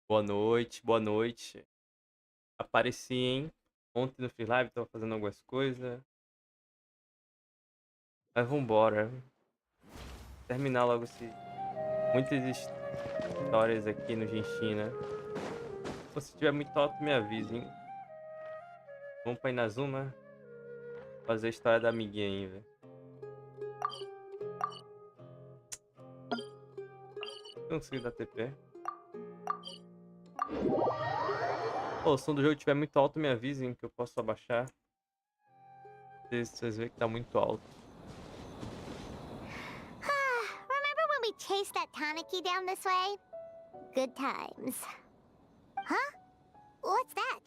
Boa noite, boa noite. Apareci, hein? Ontem não fiz live, tava fazendo algumas coisas. Mas vambora. Terminar logo esse. Muitas histórias aqui no Genshin, né? Se tiver muito alto, me avise, hein? Vamos pra Inazuma. Fazer a história da amiguinha aí, velho. Não consigo dar TP. Pô, o som do jogo estiver muito alto, me avisem que eu posso abaixar. Se vocês verem que tá muito alto. Remember when we chased that Tanuki down this way? Good times. Huh? What's that?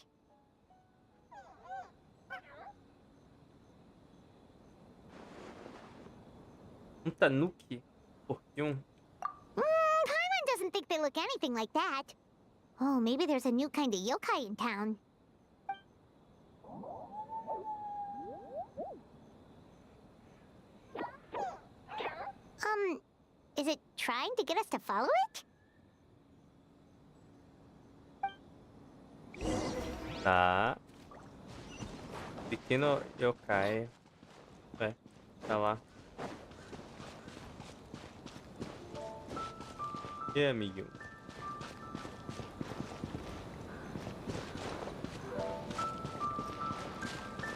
Um tanuki? Porquinho? Paimon doesn't think they look anything like that. Oh, maybe there's a new kind of yokai in town. Is it trying to get us to follow it? Tá. Pequeno yokai. É, tá lá. E aí, amiguinho?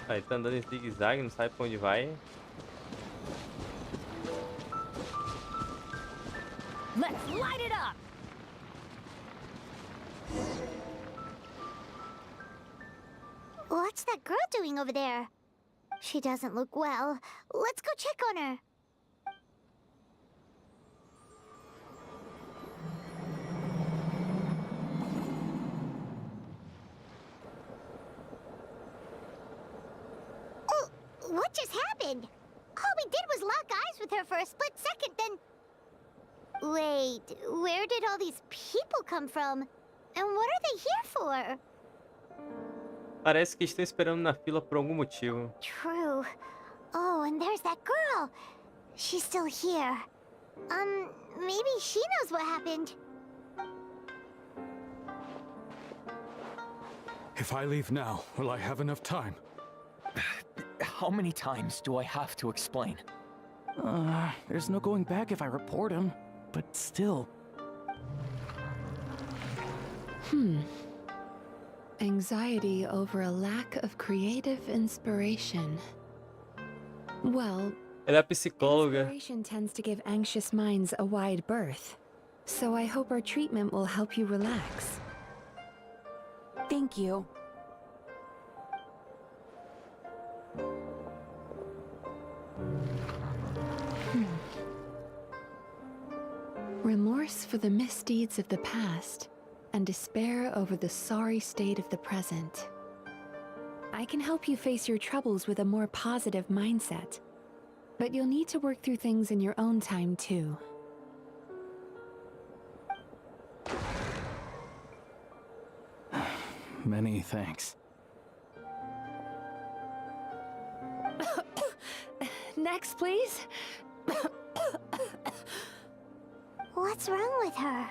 Aí tá andando em zigue-zague, não sabe pra onde vai. Let's light it up! What's that girl doing over there? She doesn't look well. Let's go check on her. Oh, what just happened? All we did was lock eyes with her for a split second, then... Wait, where did all these people come from? And what are they here for? Parece que estão esperando na fila por algum motivo. True. Oh, and there's that girl. She's still here. Maybe she knows what happened. If I leave now, will I have enough time? How many times do I have to explain? There's no going back if I report him. But still. Anxiety over a lack of creative inspiration. Well, Ela é psicóloga. inspiration tends to give anxious minds a wide berth. So I hope our treatment will help you relax. Thank you. Remorse for the misdeeds of the past, and despair over the sorry state of the present. I can help you face your troubles with a more positive mindset. But you'll need to work through things in your own time, too. Many thanks. Next, please. What's wrong with her?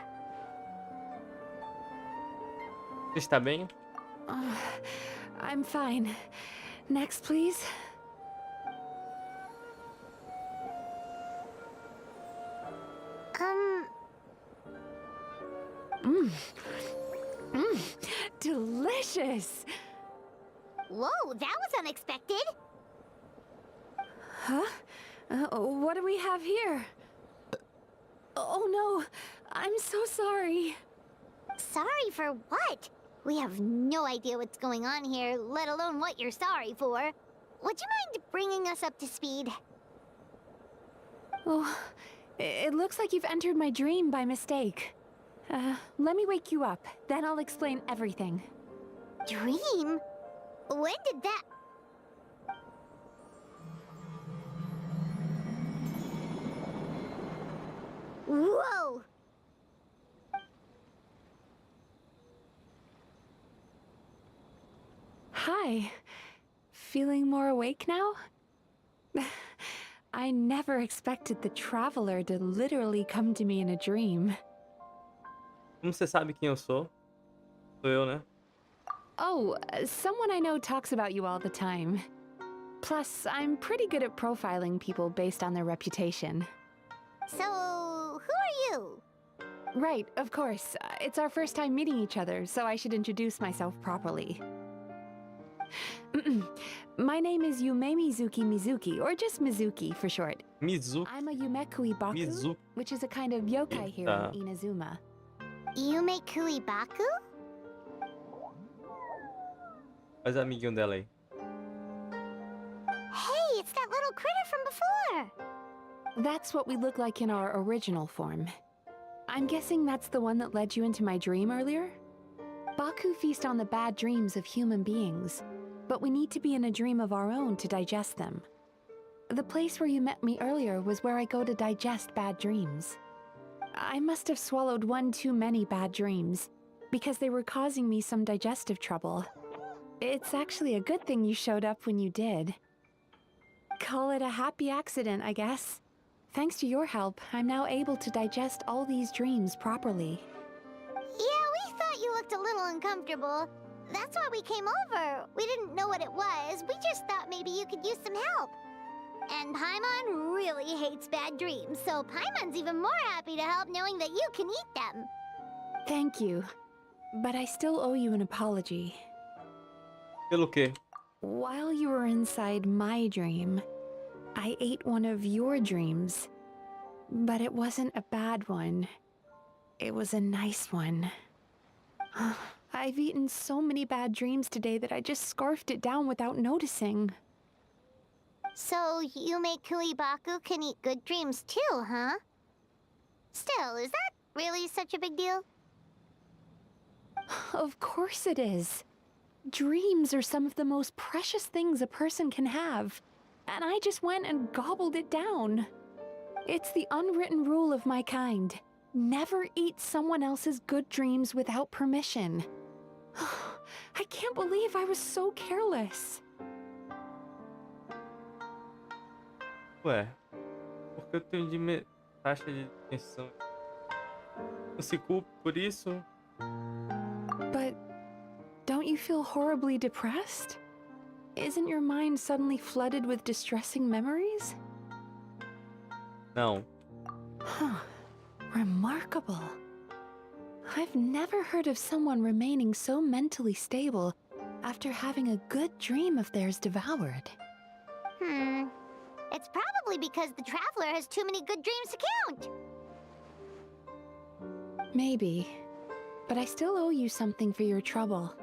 Você está bem? I'm fine. Next, please. Delicious! Whoa, that was unexpected. Huh? What do we have here? Oh no, I'm so sorry. Sorry for what? We have no idea what's going on here, let alone what you're sorry for. Would you mind bringing us up to speed? Oh, it looks like you've entered my dream by mistake. Let me wake you up, then I'll explain everything. Dream? When did that... Whoa! Hi. Feeling more awake now? I never expected the Traveler to literally come to me in a dream. Como você sabe quem eu sou? Sou eu, né? Oh, someone I know talks about you all the time. Plus, I'm pretty good at profiling people based on their reputation. So, who are you? Right, of course. It's our first time meeting each other, so I should introduce myself properly. My name is Yume Mizuki, or just Mizuki for short. Mizuki. I'm a Yumekui Baku, Mizuki. which is a kind of yokai hero in Inazuma. Yume Kuibaku? Faz amiguinho dela aí. Hey, it's that little critter from before! That's what we look like in our original form. I'm guessing that's the one that led you into my dream earlier? Baku feast on the bad dreams of human beings, but we need to be in a dream of our own to digest them. The place where you met me earlier was where I go to digest bad dreams. I must have swallowed one too many bad dreams, because they were causing me some digestive trouble. It's actually a good thing you showed up when you did. Call it a happy accident, I guess. Thanks to your help, I'm now able to digest all these dreams properly. Yeah, we thought you looked a little uncomfortable. That's why we came over. We didn't know what it was. We just thought maybe you could use some help. And Paimon really hates bad dreams, so Paimon's even more happy to help knowing that you can eat them. Thank you. But I still owe you an apology. Pelo quê? While you were inside my dream, I ate one of your dreams. But it wasn't a bad one. It was a nice one. I've eaten so many bad dreams today that I just scarfed it down without noticing. So Yume Kuibaku can eat good dreams too, huh? Still, is that really such a big deal? Of course it is. Dreams are some of the most precious things a person can have. And I just went and gobbled it down. It's the unwritten rule of my kind. Never eat someone else's good dreams without permission. I can't believe I was so careless. Ué, porque eu tenho taxa de atenção. Não se culpe por isso? But don't you feel horribly depressed? Isn't your mind suddenly flooded with distressing memories? Não. Huh. Remarkable. I've never heard of someone remaining so mentally stable after having a good dream of theirs devoured. It's probably because the traveler has too many good dreams to count. Maybe. But I still owe you something for your trouble.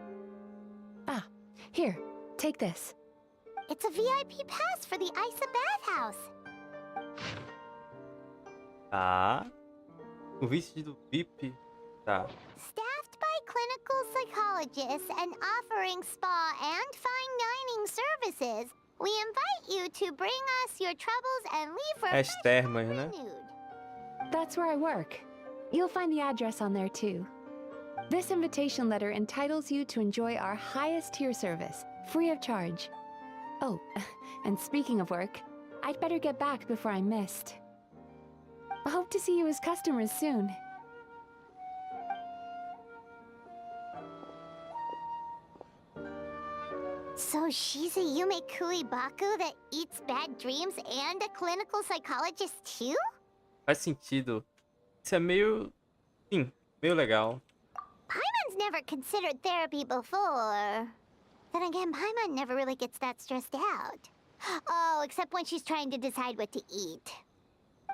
Ah, here, take this. It's a VIP pass for the Isa bathhouse. Tá. O vice do VIP. Tá. Staffed by clinical psychologists and offering spa and fine dining services, we invite you to bring us your troubles and leave As refreshed termas, and né? renewed. That's where I work. You'll find the address on there too. This invitation letter entitles you to enjoy our highest tier service, free of charge. Oh, and speaking of work, I'd better get back before I'm missed. I hope to see you as customers soon. So she's a Yume Kuibaku that eats bad dreams and a clinical psychologist too? Faz sentido. Isso é meio... Sim, meio legal. Paimon's never considered therapy before. Then again, Paimon never really gets that stressed out. Oh, except when she's trying to decide what to eat.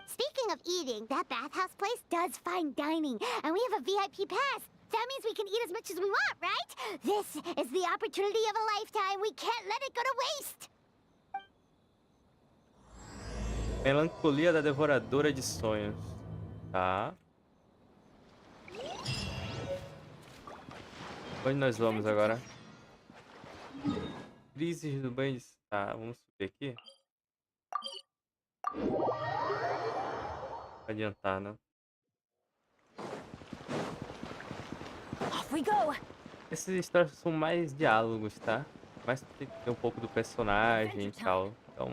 Speaking of eating, that bathhouse place does fine dining, and we have a VIP pass. That means we can eat as much as we want, right? This is the opportunity of a lifetime. We can't let it go to waste. Melancolia da Devoradora de Sonhos. Tá. Onde nós vamos agora? Crises do banho de... Tá, vamos subir aqui. Vai adiantar, né? Off we go! Essas histórias são mais diálogos, tá? Mas tem que ter um pouco do personagem e tal. Então,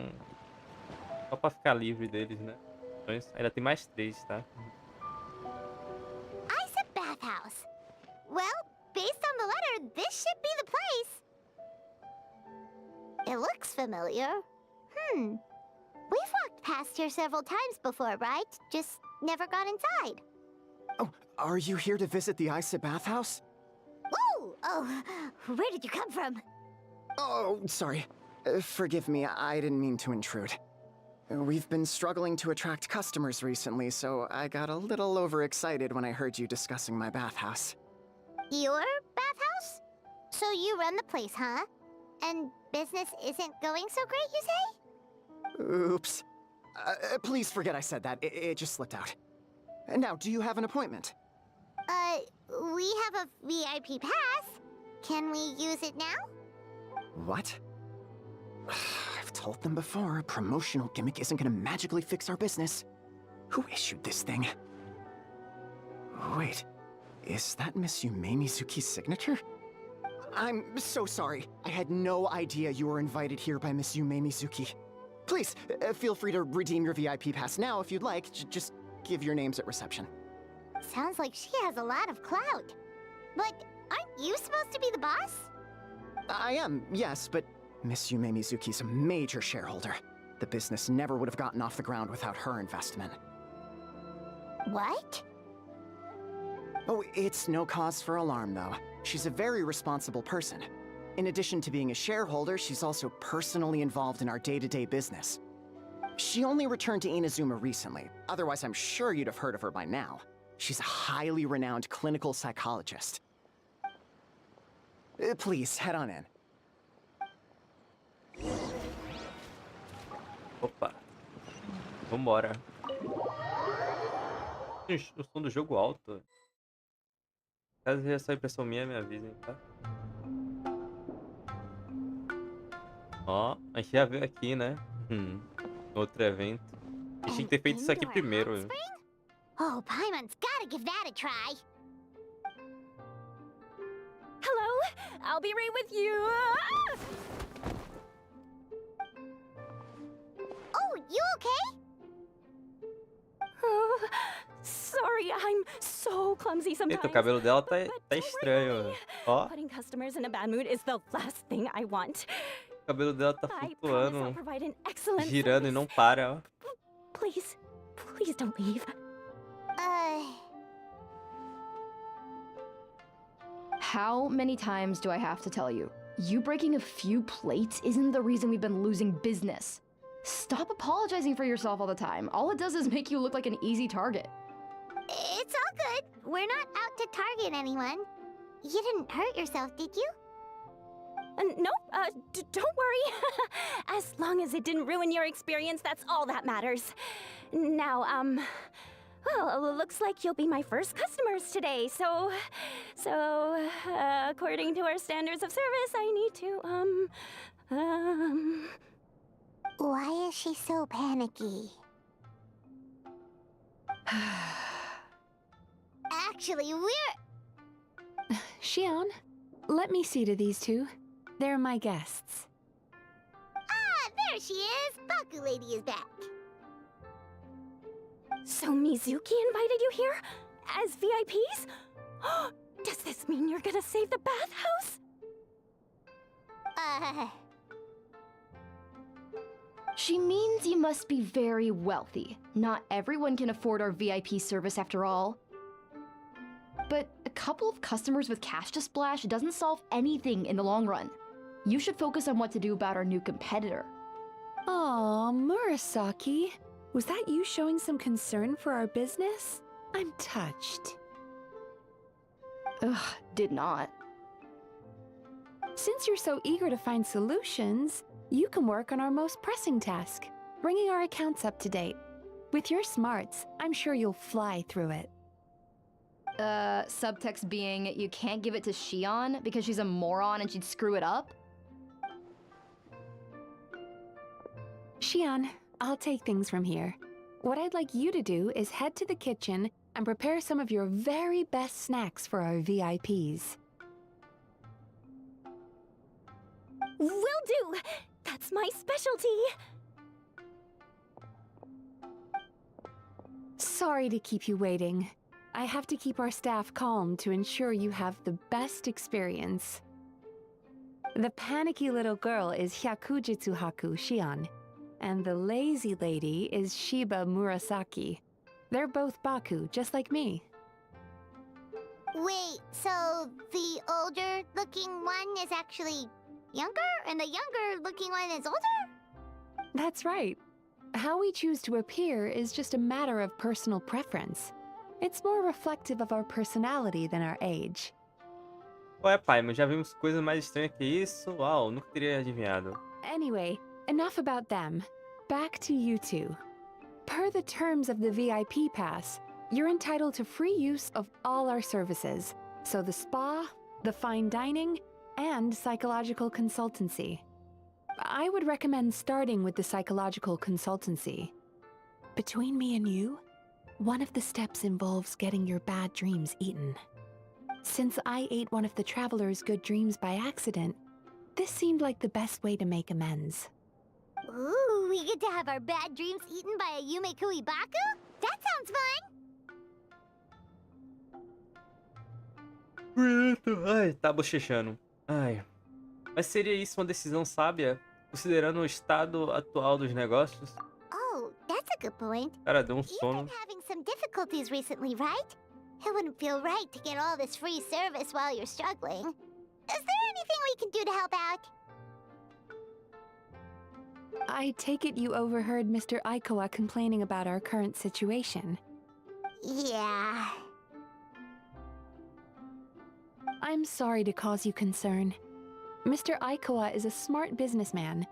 só pra ficar livre deles, né? Ainda tem mais 3, tá? Isa bathhouse. Well, based on the It looks familiar. We've walked past here several times before, right? Just never got inside. Oh, are you here to visit the Ice bathhouse? Ooh! Oh, where did you come from? Oh, sorry. Forgive me, I didn't mean to intrude. We've been struggling to attract customers recently, so I got a little overexcited when I heard you discussing my bathhouse. Your bathhouse? So you run the place, huh? And business isn't going so great, you say? Oops. Please forget I said that. It just slipped out. Now, do you have an appointment? We have a VIP pass. Can we use it now? What? I've told them before, a promotional gimmick isn't gonna magically fix our business. Who issued this thing? Wait, is that Miss Yume Mizuki's signature? I'm so sorry. I had no idea you were invited here by Miss Yume Mizuki. Please, feel free to redeem your VIP pass now if you'd like. Just give your names at reception. Sounds like she has a lot of clout. But aren't you supposed to be the boss? I am, yes, but Miss Yume Mizuki's a major shareholder. The business never would have gotten off the ground without her investment. What? Oh, it's no cause for alarm, though. She's a very responsible person. In addition to being a shareholder, she's also personally involved in our day-to-day business. She only returned to Inazuma recently. Otherwise, I'm sure you'd have heard of her by now. She's a highly renowned clinical psychologist. Please, head on in. Opa. Vambora. Gente, o som do jogo alto. Caso seja só impressão minha, me avisem, tá? Ó, a gente já veio aqui, né? Outro evento. A gente tinha que ter feito isso aqui primeiro. Oh, Paimon's gotta give that a try. Hello, I'll be right with you. Oh, you okay? Oh, sorry, I'm so clumsy sometimes. Eita, o cabelo dela tá But don't estranho. worry. Ó, Putting customers in a bad mood is the last thing I want. o cabelo dela tá I promise I'll flutuando, provide an excellent girando e service. não para, ó. Please, please don't leave. How many times do I have to tell you? You breaking a few plates isn't the reason we've been losing business. Stop apologizing for yourself all the time. All it does is make you look like an easy target. It's all good. We're not out to target anyone. You didn't hurt yourself, did you? No, don't worry. As long as it didn't ruin your experience, that's all that matters. Now, well, looks like you'll be my first customers today, so, according to our standards of service, I need to, Why is she so panicky? Actually, we're... Xion, let me see to these two. They're my guests. Ah, there she is! Baku Lady is back. So Mizuki invited you here? As VIPs? Does this mean you're gonna save the bathhouse? She means you must be very wealthy. Not everyone can afford our VIP service after all. But a couple of customers with cash to splash doesn't solve anything in the long run. You should focus on what to do about our new competitor. Aw, Murasaki. Was that you showing some concern for our business? I'm touched. Ugh, did not. Since you're so eager to find solutions, you can work on our most pressing task, bringing our accounts up to date. With your smarts, I'm sure you'll fly through it. Subtext being, you can't give it to Xion because she's a moron and she'd screw it up? Xion, I'll take things from here. What I'd like you to do is head to the kitchen and prepare some of your very best snacks for our VIPs. Will do! That's my specialty! Sorry to keep you waiting. I have to keep our staff calm to ensure you have the best experience. The panicky little girl is Hyakujitsu Haku Shion, and the lazy lady is Shiba Murasaki. They're both Baku, just like me. Wait, so the older-looking one is actually younger, and the younger-looking one is older? That's right. How we choose to appear is just a matter of personal preference. It's more reflective of our personality than our age. Ué, pai, mas já vimos coisas mais estranhas que isso? Uau, nunca teria adivinhado. Anyway, enough about them. Back to you two. Per the terms of the VIP pass, you're entitled to free use of all our services. So the spa, the fine dining, and psychological consultancy. I would recommend starting with the psychological consultancy. Between me and you, one of the steps involves getting your bad dreams eaten. Since I ate one of the traveler's good dreams by accident, this seemed like the best way to make amends. Ooh, we get to have our bad dreams eaten by a Yume Baku? That sounds fun! Ai, tá bochechando. Ai. Mas seria isso uma decisão sábia, considerando o estado atual dos negócios? Oh, that's a good point. Cara, deu um You've sono. been having some difficulties recently, right? It wouldn't feel right to get all this free service while you're struggling. Is there anything we can do to help out? I take it you overheard Mr. Aikawa complaining about our current situation. Yeah. I'm sorry to cause you concern. Mr. Aikawa is a smart businessman,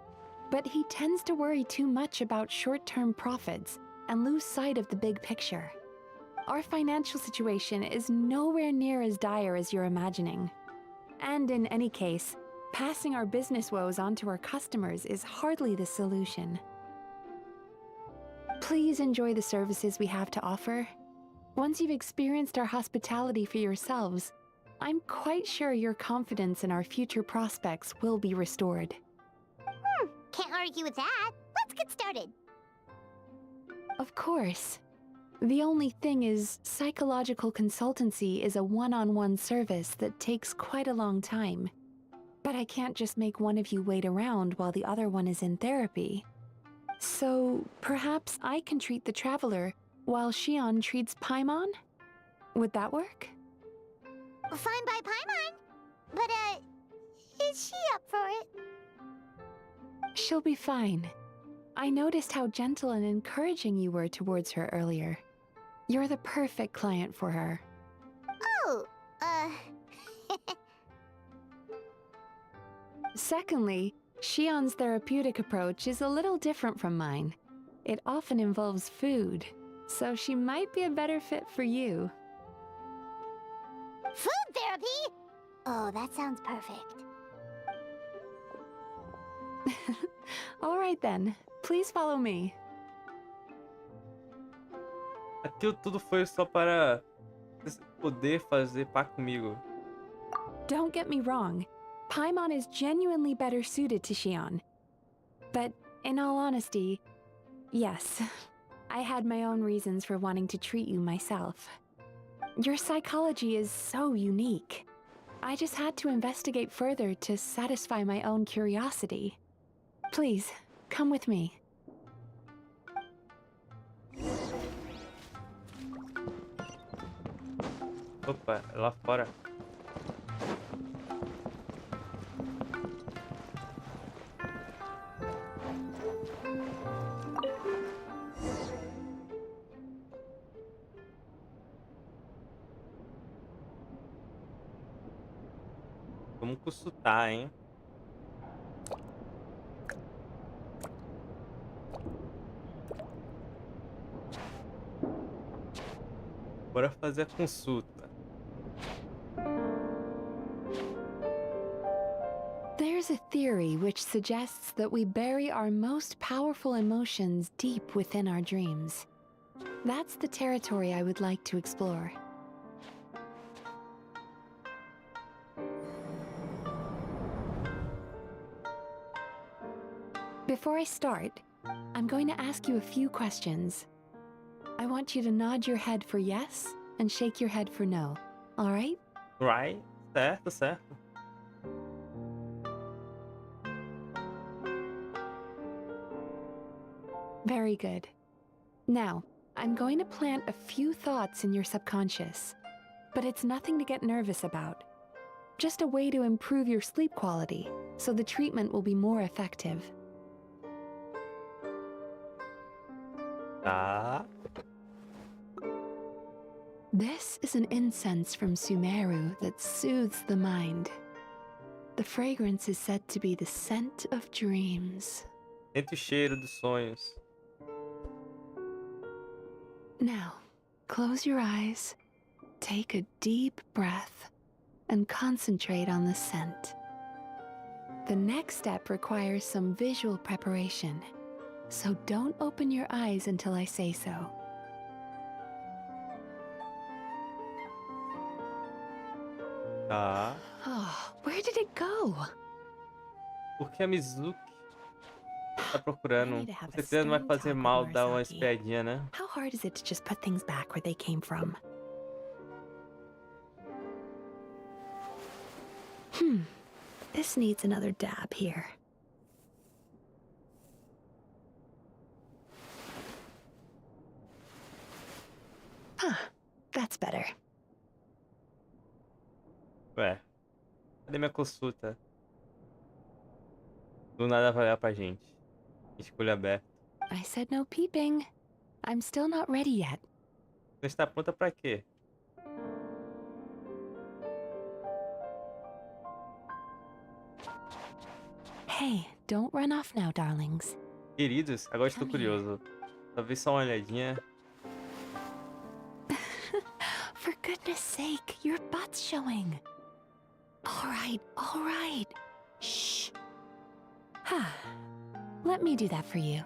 but he tends to worry too much about short-term profits and lose sight of the big picture. Our financial situation is nowhere near as dire as you're imagining. And in any case, passing our business woes on to our customers is hardly the solution. Please enjoy the services we have to offer. Once you've experienced our hospitality for yourselves, I'm quite sure your confidence in our future prospects will be restored. Can't argue with that. Let's get started. Of course. The only thing is, psychological consultancy is a one-on-one service that takes quite a long time. But I can't just make one of you wait around while the other one is in therapy. So, perhaps I can treat the traveler while Shion treats Paimon? Would that work? Fine by Paimon. But, is she up for it? She'll be fine. I noticed how gentle and encouraging you were towards her earlier. You're the perfect client for her. Oh, Secondly, Shion's therapeutic approach is a little different from mine. It often involves food, so she might be a better fit for you. food therapy? Oh, that sounds perfect. All right then, please follow me. Aquilo tudo foi só para poder fazer par comigo. Don't get me wrong, Paimon is genuinely better suited to Shion. But in all honesty, yes, I had my own reasons for wanting to treat you myself. Your psychology is so unique. I just had to investigate further to satisfy my own curiosity. Please, come with me. Opa, é lá fora. Vamos consultar, hein? Bora fazer a consulta. There's a theory which suggests that we bury our most powerful emotions deep within our dreams. That's the territory I would like to explore. Before I start, I'm going to ask you a few questions. I want you to nod your head for yes and shake your head for no, all right? Right? Certo, certo. Very good. Now, I'm going to plant a few thoughts in your subconscious, but it's nothing to get nervous about. Just a way to improve your sleep quality, so the treatment will be more effective. Tá. This is an incense from Sumeru that soothes the mind. The fragrance is said to be the scent of dreams. Sente o cheiro dos sonhos. Now, close your eyes, take a deep breath, and concentrate on the scent. The next step requires some visual preparation, so don't open your eyes until I say so. Tá. Oh, where did it go? Porque a Mizuki tá procurando. I need to have Com a certeza não vai stern fazer talk with mal dar uma Murasaki. espiadinha, né? How hard is it to just put things back where they came from? This needs another dab here. Huh, that's better. Ué, cadê minha consulta? Do nada vai olhar pra gente. Escolha aberta. I said no peeping. I'm still not ready yet. Você está pronta pra quê? Hey, don't run off now, darlings. Queridos, agora estou Come here. curioso. Talvez só uma olhadinha. For goodness sake, your butt's showing. All right. Shh. Let me do that for you.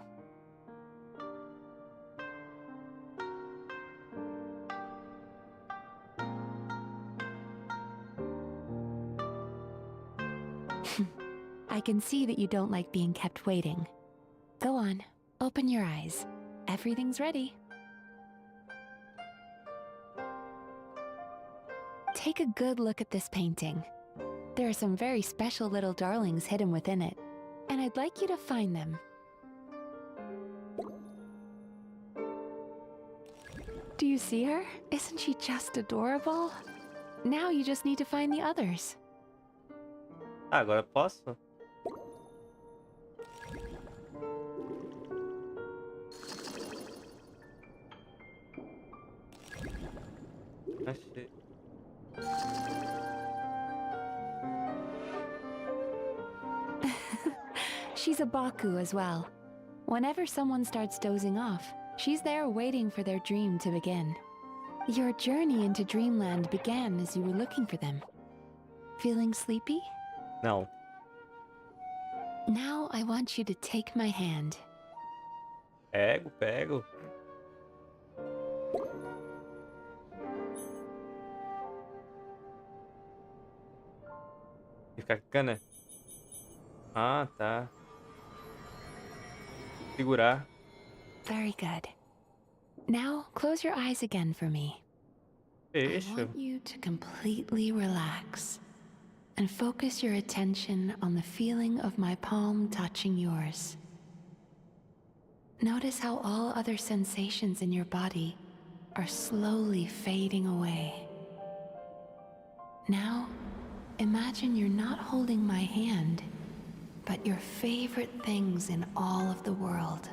I can see that you don't like being kept waiting. Go on, open your eyes. Everything's ready. Take a good look at this painting. There are some very special little darlings hidden within it, and I'd like you to find them. Do you see her? Isn't she just adorable? Now you just need to find the others. Ah, agora posso? Achei. She's a Baku as well. Whenever someone starts dozing off, she's there waiting for their dream to begin. Your journey into Dreamland began as you were looking for them. Feeling sleepy? Não. Now I want you to take my hand. Pego. Fica cana. Ah, tá. Segurar. Very good. Now close your eyes again for me. I Fecho. want you to completely relax and focus your attention on the feeling of my palm touching yours. Notice how all other sensations in your body are slowly fading away. Now, imagine you're not holding my hand, but your favorite things in all of the world.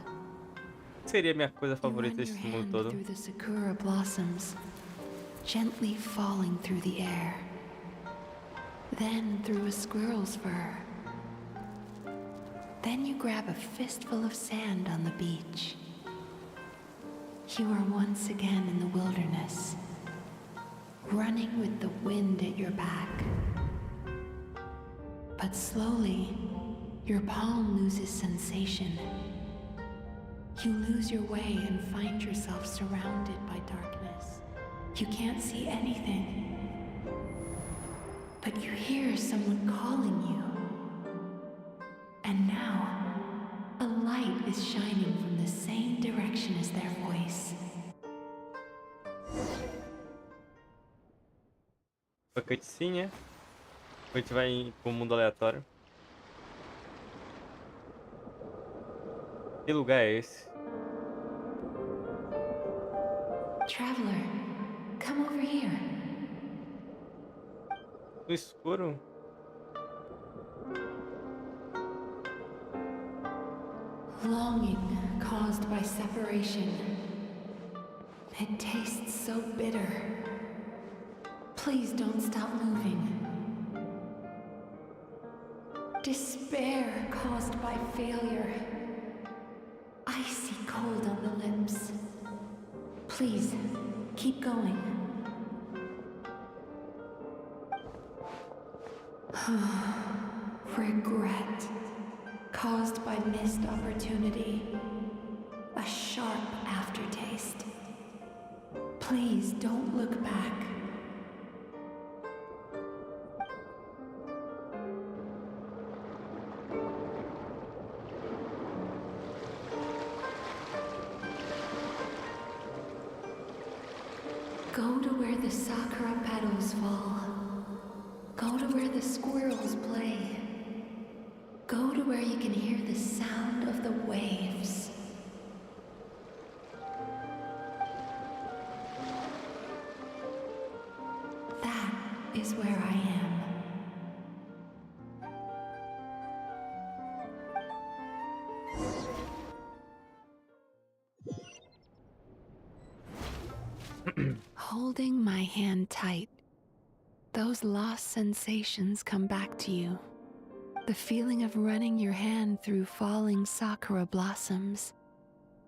Seria minha coisa You favorita run your desse mundo hand todo. through the sakura blossoms, gently falling through the air. Then through a squirrel's fur. Then you grab a fistful of sand on the beach. You are once again in the wilderness, running with the wind at your back. But slowly, your palm loses sensation. You lose your way and find yourself surrounded by darkness. You can't see anything. But you hear someone calling you. And now, a light is shining from the same direction as their voice. Uma cutscene. A gente vai pro mundo aleatório. Que lugar é esse? Traveler, come over here. No escuro? Longing caused by separation. It tastes so bitter. Please don't stop moving. Despair caused by failure. Icy cold on the lips. Please, keep going. Regret caused by missed opportunity. A sharp aftertaste. Please don't look back. Go to where the sakura petals fall. Go to where the squirrels play. Go to where you can hear the sound of the waves. That is where I am. Holding my hand tight, those lost sensations come back to you. The feeling of running your hand through falling sakura blossoms,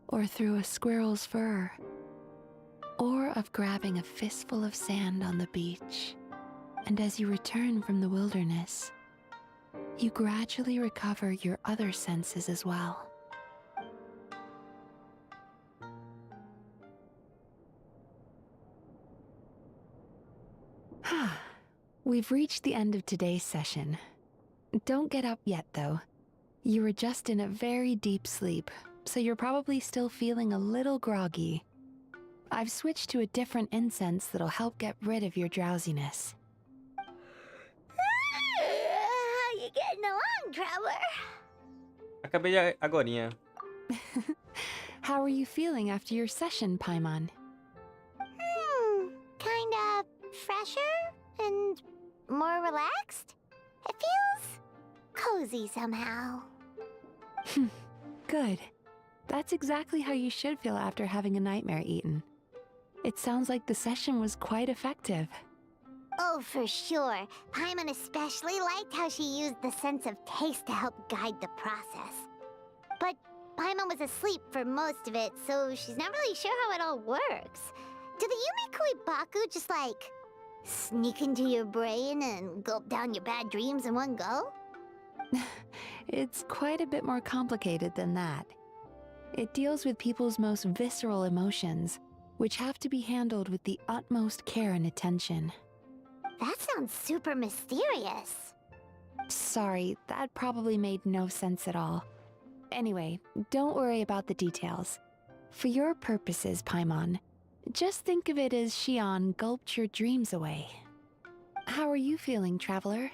or through a squirrel's fur, or of grabbing a fistful of sand on the beach. And as you return from the wilderness, you gradually recover your other senses as well. We've reached the end of today's session. Don't get up yet, though. You were just in a very deep sleep, so you're probably still feeling a little groggy. I've switched to a different incense that'll help get rid of your drowsiness. How you getting along, traveler? Acabei de agorinha. How are you feeling after your session, Paimon? Kinda fresher and more relaxed. It feels cozy somehow. Good. That's exactly how you should feel after having a nightmare eaten. It sounds like the session was quite effective. Oh, for sure. Paimon especially liked how she used the sense of taste to help guide the process. But Paimon was asleep for most of it, so she's not really sure how it all works. Do the Yume Kuibaku just sneak into your brain and gulp down your bad dreams in one go? It's quite a bit more complicated than that. It deals with people's most visceral emotions, which have to be handled with the utmost care and attention. That sounds super mysterious. Sorry, that probably made no sense at all. Anyway, don't worry about the details. For your purposes, Paimon, just think of it as Xion gulped your dreams away. How are you feeling, traveler?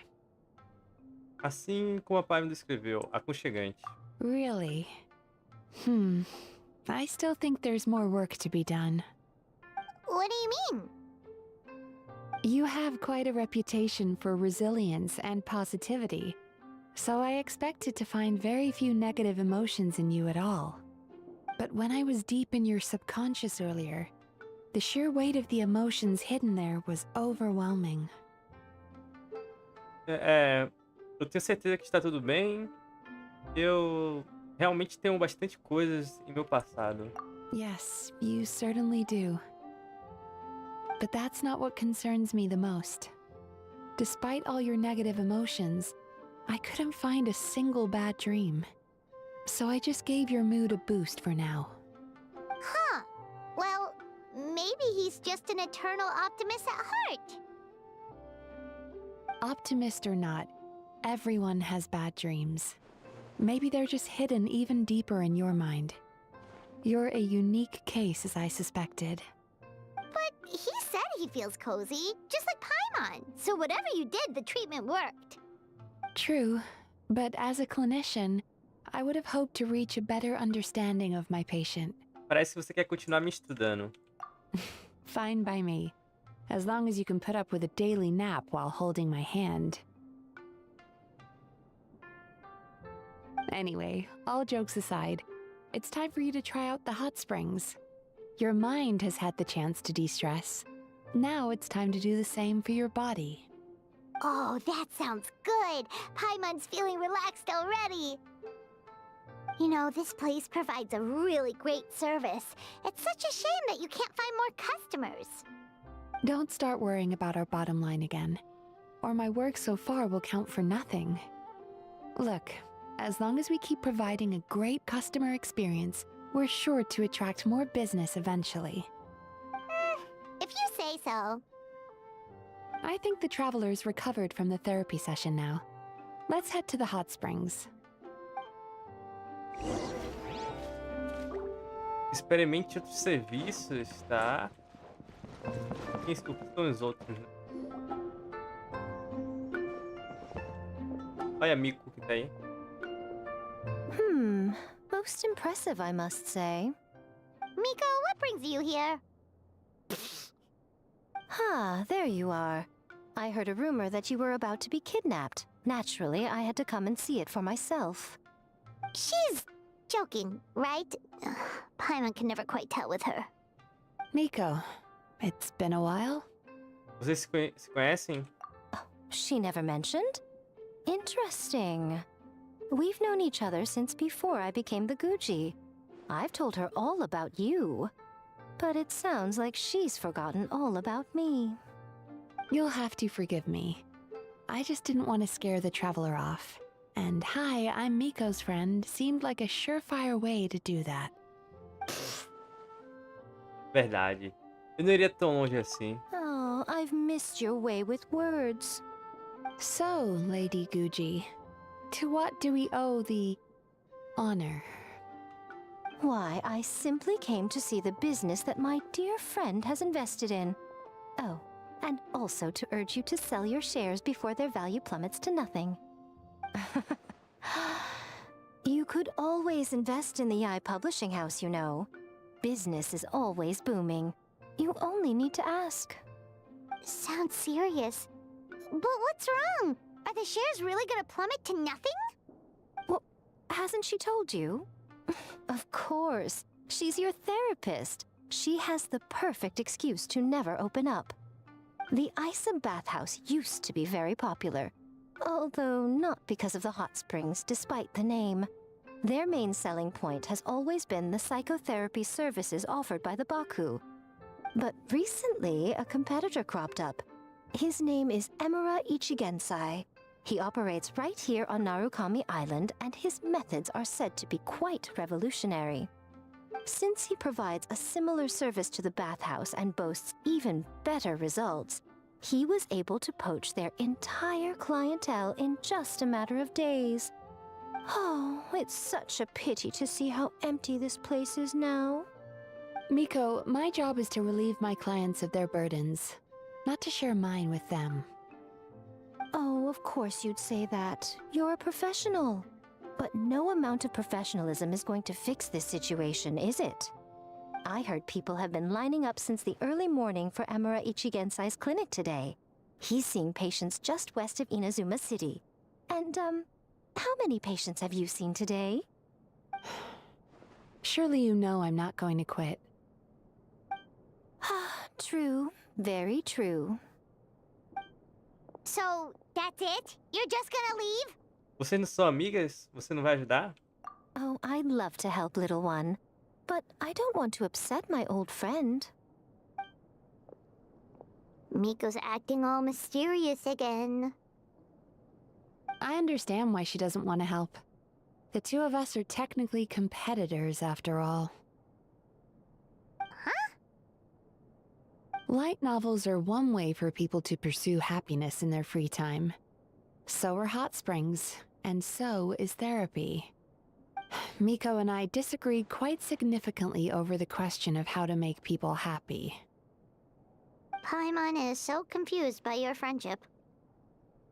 Assim como a pai me descreveu, aconchegante. Really? I still think there's more work to be done. What do you mean? You have quite a reputation for resilience and positivity, so I expected to find very few negative emotions in you at all. But when I was deep in your subconscious earlier, the sheer weight of the emotions hidden there was overwhelming. Eu tenho certeza que está tudo bem. Eu realmente tenho bastante coisas em meu passado. Yes, you certainly do. But that's not what concerns me the most. Despite all your negative emotions, I couldn't find a single bad dream. So I just gave your mood a boost for now. Huh. Well, maybe he's just an eternal optimist at heart. Optimist or not, everyone has bad dreams. Maybe they're just hidden even deeper in your mind. You're a unique case, as I suspected. But he said he feels cozy, just like Paimon. So whatever you did, the treatment worked. True, but as a clinician, I would have hoped to reach a better understanding of my patient. Parece que você quer continuar me estudando. Fine by me. As long as you can put up with a daily nap while holding my hand. Anyway, all jokes aside, it's time for you to try out the hot springs. Your mind has had the chance to de-stress. Now it's time to do the same for your body. Oh, that sounds good. Paimon's feeling relaxed already. You know, this place provides a really great service. It's such a shame that you can't find more customers. Don't start worrying about our bottom line again, or my work so far will count for nothing. Look, as long as we keep providing a great customer experience, we're sure to attract more business eventually. If you say so. I think the travelers recovered from the therapy session now. Let's head to the hot springs. Experimente outros serviços, tá? O que são os outros? Olha a Mico que tá aí. Most impressive, I must say. Miko, what brings you here? There you are. I heard a rumor that you were about to be kidnapped. Naturally, I had to come and see it for myself. She's joking, right? Paimon can never quite tell with her. Miko, it's been a while. Vocês se conhecem? She never mentioned? Interesting. We've known each other since before I became the Guji. I've told her all about you. But it sounds like she's forgotten all about me. You'll have to forgive me. I just didn't want to scare the traveler off. And hi, I'm Miko's friend seemed like a surefire way to do that. Verdade. Eu não iria tão longe assim. Oh, I've missed your way with words. So, Lady Guji, to what do we owe the honor? Why, I simply came to see the business that my dear friend has invested in. Oh, and also to urge you to sell your shares before their value plummets to nothing. You could always invest in the publishing house, you know. Business is always booming. You only need to ask. Sounds serious. But what's wrong? Are the shares really gonna plummet to nothing? Well, hasn't she told you? Of course. She's your therapist. She has the perfect excuse to never open up. The Isa bathhouse used to be very popular. Although not because of the hot springs, despite the name. Their main selling point has always been the psychotherapy services offered by the Baku. But recently, a competitor cropped up. His name is Emura Ichigensai. He operates right here on Narukami Island, and his methods are said to be quite revolutionary. Since he provides a similar service to the bathhouse and boasts even better results, he was able to poach their entire clientele in just a matter of days. Oh, it's such a pity to see how empty this place is now. Miko, my job is to relieve my clients of their burdens, not to share mine with them. Oh, of course you'd say that. You're a professional. But no amount of professionalism is going to fix this situation, is it? I heard people have been lining up since the early morning for Emura Ichigensai's clinic today. He's seeing patients just west of Inazuma City. And, how many patients have you seen today? Surely you know I'm not going to quit. True. Very true. So, that's it? You're just gonna leave? Vocês não são amigas? Você não vai ajudar? Oh, I'd love to help, little one. But I don't want to upset my old friend. Miko's acting all mysterious again. I understand why she doesn't want to help. The two of us are technically competitors, after all. Huh? Light novels are one way for people to pursue happiness in their free time. So are hot springs, and so is therapy. Miko and I disagreed quite significantly over the question of how to make people happy. Paimon is so confused by your friendship.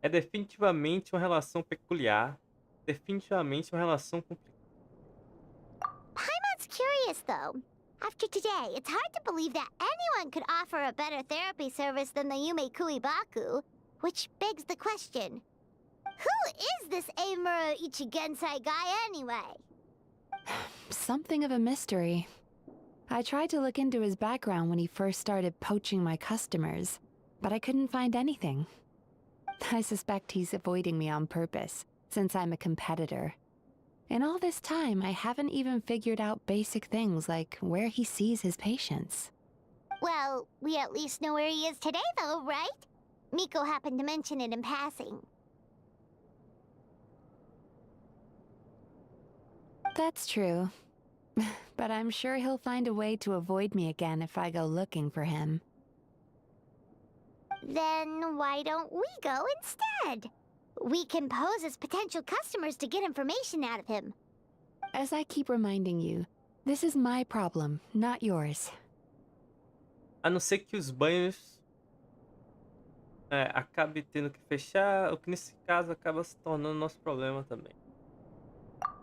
É definitivamente uma relação peculiar. Definitivamente uma relação complicada. Paimon's curious, though. After today, it's hard to believe that anyone could offer a better therapy service than the Yume Kuibaku. Which begs the question, who is this Amuro Ichigensai guy anyway? Something of a mystery. I tried to look into his background when he first started poaching my customers, but I couldn't find anything. I suspect he's avoiding me on purpose, since I'm a competitor. In all this time, I haven't even figured out basic things like where he sees his patients. Well, we at least know where he is today though, right? Miko happened to mention it in passing. That's true. But I'm sure he'll find a way to avoid me again if I go looking for him. Then why don't we go instead? We can pose as potential customers to get information out of him. As I keep reminding you, this is my problem, not yours. A não ser que os banhos acabe tendo que fechar, o que nesse caso acaba se tornando nosso problema também.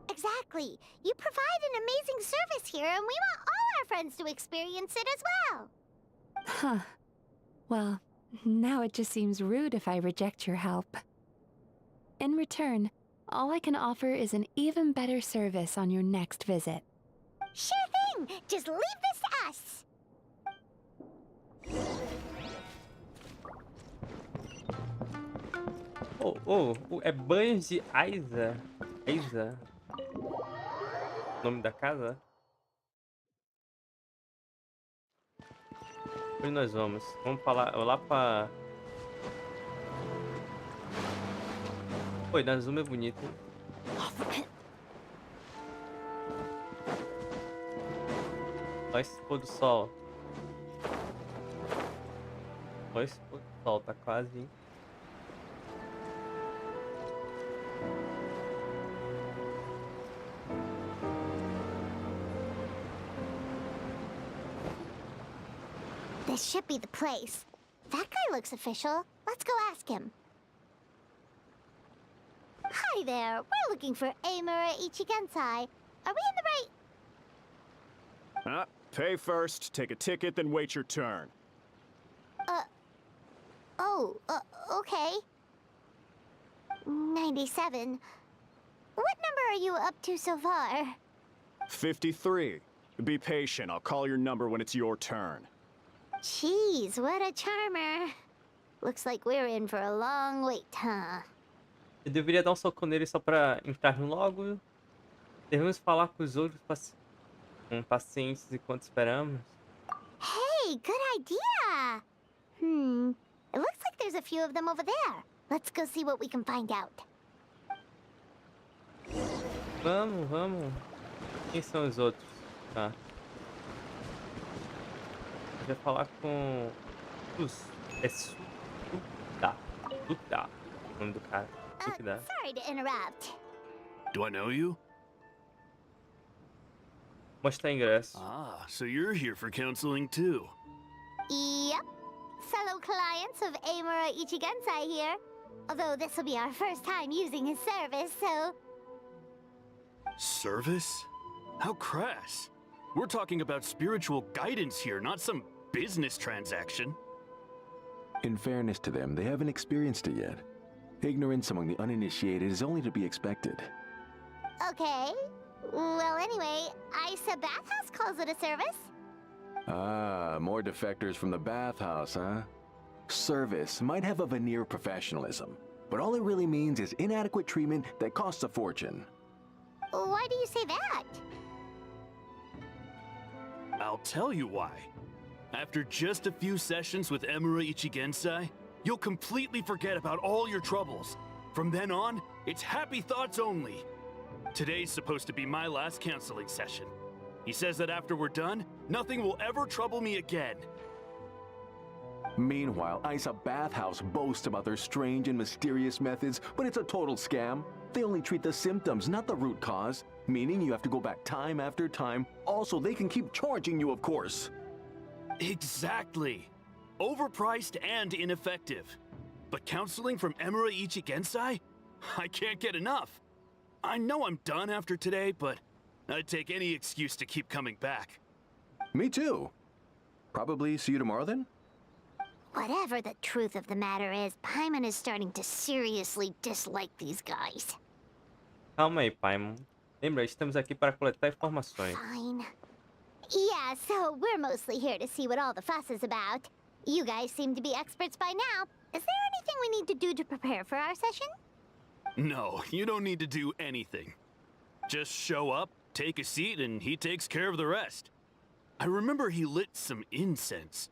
Exactly. You provide an amazing service here, and we want all our friends to experience it as well. Huh. Well, now it just seems rude if I reject your help. In return, all I can offer is an even better service on your next visit. Sure thing! Just leave this to us! É banhos de Aiza. Aiza? Nome da casa? Onde nós vamos? Vamos pra lá pra... Pô, Inazuma é bonito, hein? Olha esse pôr do sol. Olha esse pôr do sol, tá quase, hein? This should be the place. That guy looks official. Let's go ask him. Hi there. We're looking for Amuro Ichigensai. Are we in the right... Pay first, take a ticket, then wait your turn. Okay. 97. What number are you up to so far? 53. Be patient, I'll call your number when it's your turn. Jeez, what a charmer. Looks like we're in for a long wait, huh? Eu deveria dar um soco nele só pra entrar logo. Devemos falar com os outros pacientes enquanto esperamos. Hey, good idea! It looks like there's a few of them over there. Let's go see what we can find out. Vamos. Quem são os outros? Tá. Eu vou falar com... É Suda. O nome do cara. Sorry to interrupt. Do I know you? Mostrar ingresso. Ah, so you're here for counseling too. Yep. Fellow clients of Amuro Ichigensai here. Although this will be our first time using his service, so... Service? How crass. We're talking about spiritual guidance here, not some business transaction. In fairness to them, they haven't experienced it yet. Ignorance among the uninitiated is only to be expected. Okay. Well, anyway, Isa Bathhouse calls it a service. Ah, more defectors from the bathhouse, huh? Service might have a veneer of professionalism, but all it really means is inadequate treatment that costs a fortune. Why do you say that? I'll tell you why. After just a few sessions with Amuro Ichigensai, you'll completely forget about all your troubles. From then on, it's happy thoughts only. Today's supposed to be my last counseling session. He says that after we're done, nothing will ever trouble me again. Meanwhile, Isa Bathhouse boasts about their strange and mysterious methods, but it's a total scam. They only treat the symptoms, not the root cause, meaning you have to go back time after time. Also, they can keep charging you, of course. Exactly. Overpriced and ineffective. But counseling from Amuro Ichigensai? I can't get enough. I know I'm done after today, but I'd take any excuse to keep coming back. Me too. Probably see you tomorrow then? Whatever the truth of the matter is, Paimon is starting to seriously dislike these guys. Calma aí, Paimon. Lembra, estamos aqui para coletar informações. Fine. Yeah, so we're mostly here to see what all the fuss is about. You guys seem to be experts by now. Is there anything we need to do to prepare for our session? No, you don't need to do anything. Just show up, take a seat, and he takes care of the rest. I remember he lit some incense.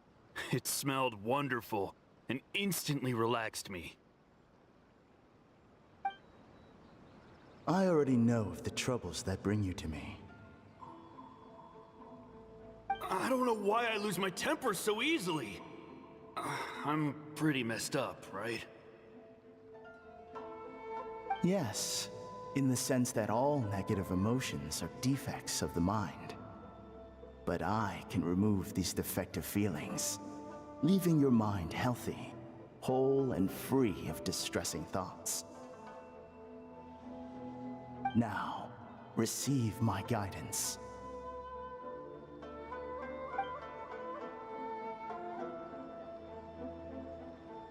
It smelled wonderful and instantly relaxed me. I already know of the troubles that bring you to me. I don't know why I lose my temper so easily. I'm pretty messed up, right? Yes, in the sense that all negative emotions are defects of the mind. But I can remove these defective feelings, leaving your mind healthy, whole and free of distressing thoughts. Now, receive my guidance.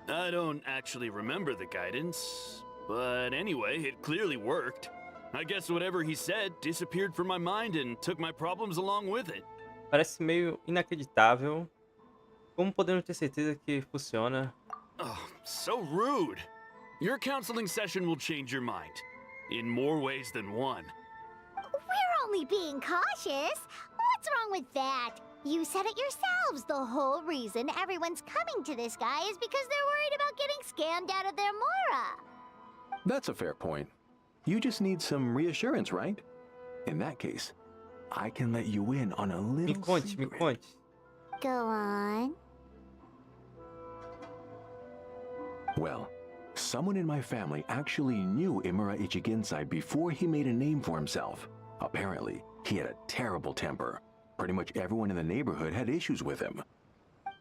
I don't actually remember the guidance, but anyway, it clearly worked. I guess whatever he said disappeared from my mind and took my problems along with it. Parece meio inacreditável. Como podemos ter certeza que funciona? Oh, so rude. Your counseling session will change your mind. In more ways than one. We're only being cautious. What's wrong with that? You said it yourselves. The whole reason everyone's coming to this guy is because they're worried about getting scammed out of their mora. That's a fair point. You just need some reassurance, right? In that case, I can let you in on a little secret. Me conte. Go on. Well, someone in my family actually knew Imura Ichigensai before he made a name for himself. Apparently, he had a terrible temper. Pretty much everyone in the neighborhood had issues with him.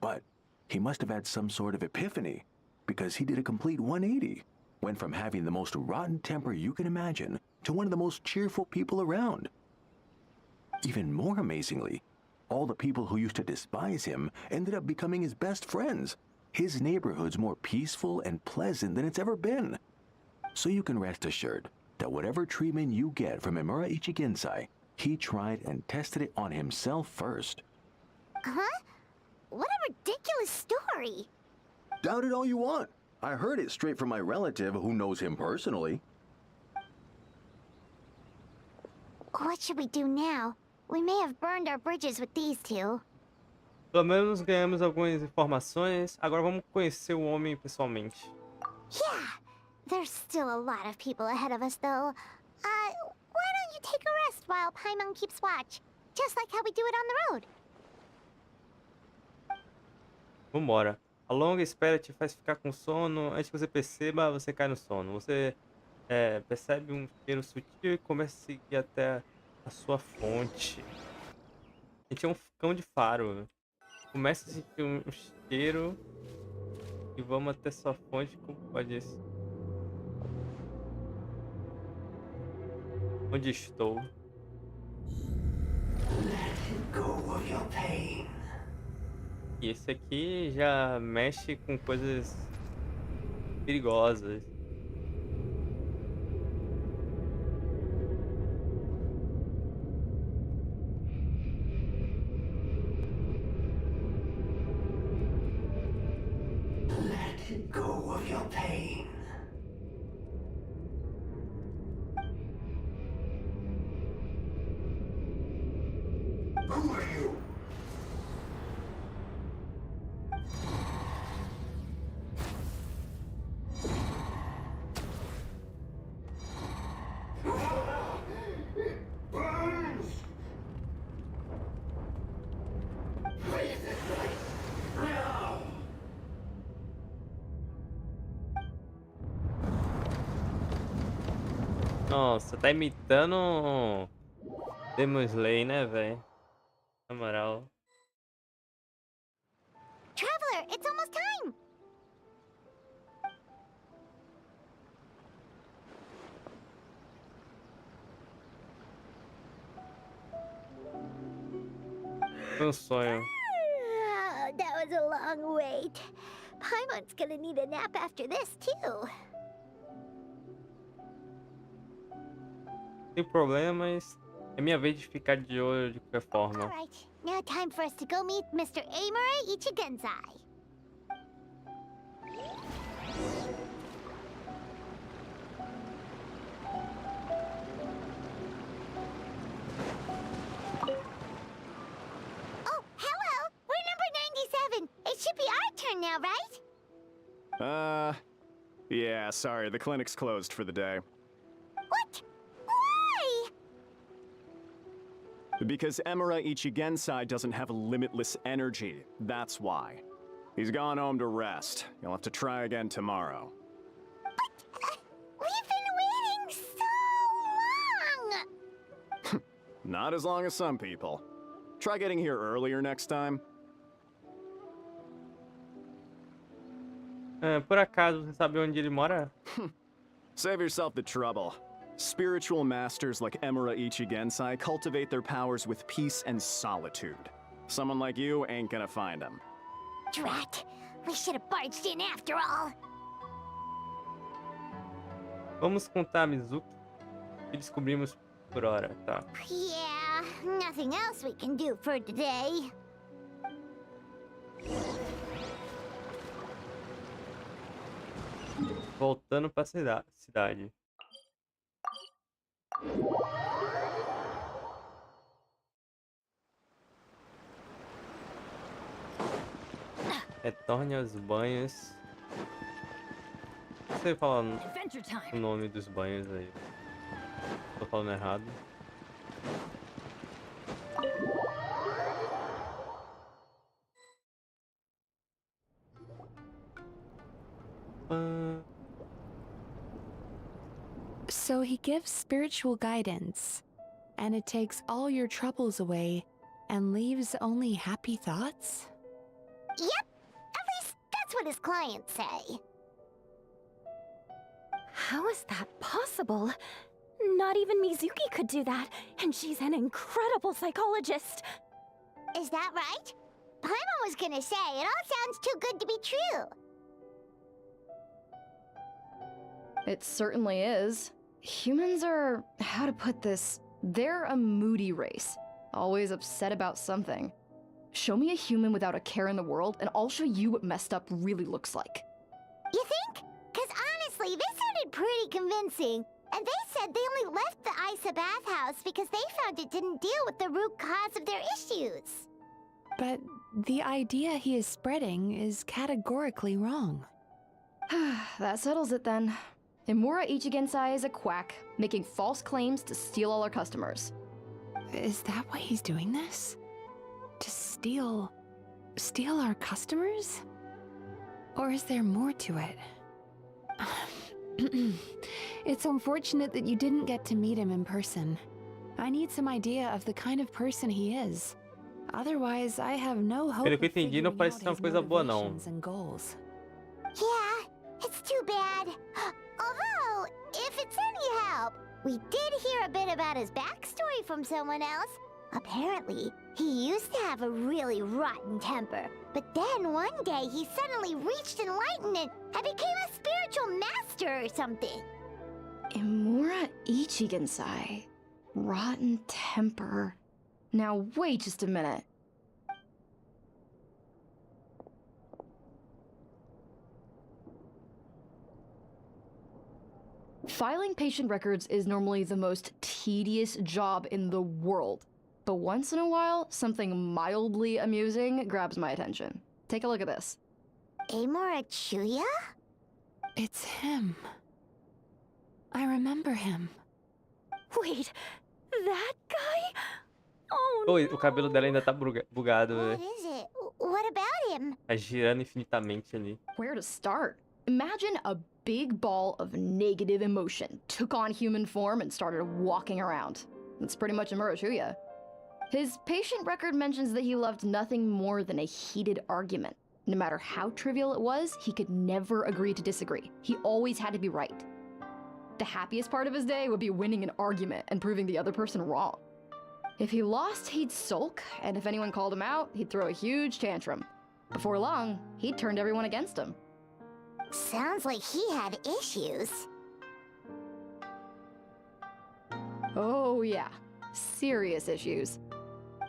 But he must have had some sort of epiphany, because he did a complete 180. Went from having the most rotten temper you can imagine to one of the most cheerful people around. Even more amazingly, all the people who used to despise him ended up becoming his best friends. His neighborhood's more peaceful and pleasant than it's ever been. So you can rest assured that whatever treatment you get from Imura Ichigensai, he tried and tested it on himself first. Huh? What a ridiculous story. Doubt it all you want. I heard it straight from my relative who knows him personally. What should we do now? We may have burned our bridges with these two. Pelo menos ganhamos algumas informações. Agora vamos conhecer o homem pessoalmente. Yeah, there's still a lot of people ahead of us, though. Why don't you take a rest while Paimon keeps watch? Just like how we do it on the road. Vambora. A longa espera te faz ficar com sono. Antes que você perceba, você cai no sono. Você percebe um cheiro sutil e começa a seguir até a sua fonte. A gente é um cão de faro. Começa a sentir um cheiro e vamos até sua fonte. Como pode isso? Onde estou? Let go of your pain. E esse aqui já mexe com coisas perigosas. Let go of your pain. Who are you? Nossa, tá imitando Demon Slayer, né, velho? Na moral. Traveler, it's almost time. Foi um sonho. Oh, that was a long wait. Paimon's gonna need a nap after this, too. Sem problemas. É minha vez de ficar de olho de qualquer forma. Alright, now time for us to go meet Mr. Amora Ichigensai. Oh, hello! We're number 97. It should be our turn now, right? Yeah, sorry, the clinic's closed for the day. What? Why? Because Emura Ichigensai doesn't have limitless energy, that's why. He's gone home to rest. You'll have to try again tomorrow. But, we've been waiting so long! Not as long as some people. Try getting here earlier next time. Por acaso, você sabe onde ele mora? Save yourself the trouble. Spiritual masters like Emura Ichigensai cultivate their powers with peace and solitude. Someone like you ain't gonna find him. Drat! We should have barged in after all! Vamos contar a Mizuki e descobrimos por hora, tá? Yeah, nothing else we can do for today. Voltando pra cidade. Retorne aos banhos. Não sei falar o nome dos banhos aí. Tô falando errado. So he gives spiritual guidance, and it takes all your troubles away and leaves only happy thoughts? Yep, at least that's what his clients say. How is that possible? Not even Mizuki could do that, and she's an incredible psychologist. Is that right? Paimon was gonna say, it all sounds too good to be true. It certainly is. Humans are, how to put this, they're a moody race. Always upset about something. Show me a human without a care in the world, and I'll show you what messed up really looks like. You think? Cause honestly, this sounded pretty convincing. And they said they only left the Isa bathhouse because they found it didn't deal with the root cause of their issues. But the idea he is spreading is categorically wrong. That settles it then. Emura Ichigensai is a quack, making false claims to steal all our customers. Is that why he's doing this? To steal our customers? Or is there more to it? It's unfortunate that you didn't get to meet him in person. I need some idea of the kind of person he is. Otherwise, I have no hope Pelo of que eu entendi, não figuring parece out ser uma his coisa boa, não. motivations and goals. Yeah, it's too bad. Although, if it's any help, we did hear a bit about his backstory from someone else. Apparently, he used to have a really rotten temper, but then one day he suddenly reached enlightenment and became a spiritual master or something. Emura Ichigensai. Rotten temper. Now wait just a minute. Filing patient records is normally the most tedious job in the world. But once in a while, something mildly amusing grabs my attention. Take a look at this. Amora Chuya? It's him. I remember him. Wait, that guy? Oh, Oi, o cabelo dela ainda tá bugado, What velho. is it? What about him? Tá girando infinitamente ali. Where to start? Imagine a big ball of negative emotion took on human form and started walking around. That's pretty much Emura Chuya. His patient record mentions that he loved nothing more than a heated argument. No matter how trivial it was, he could never agree to disagree. He always had to be right. The happiest part of his day would be winning an argument and proving the other person wrong. If he lost, he'd sulk, and if anyone called him out, he'd throw a huge tantrum. Before long, he'd turned everyone against him. Sounds like he had issues. Oh yeah, serious issues.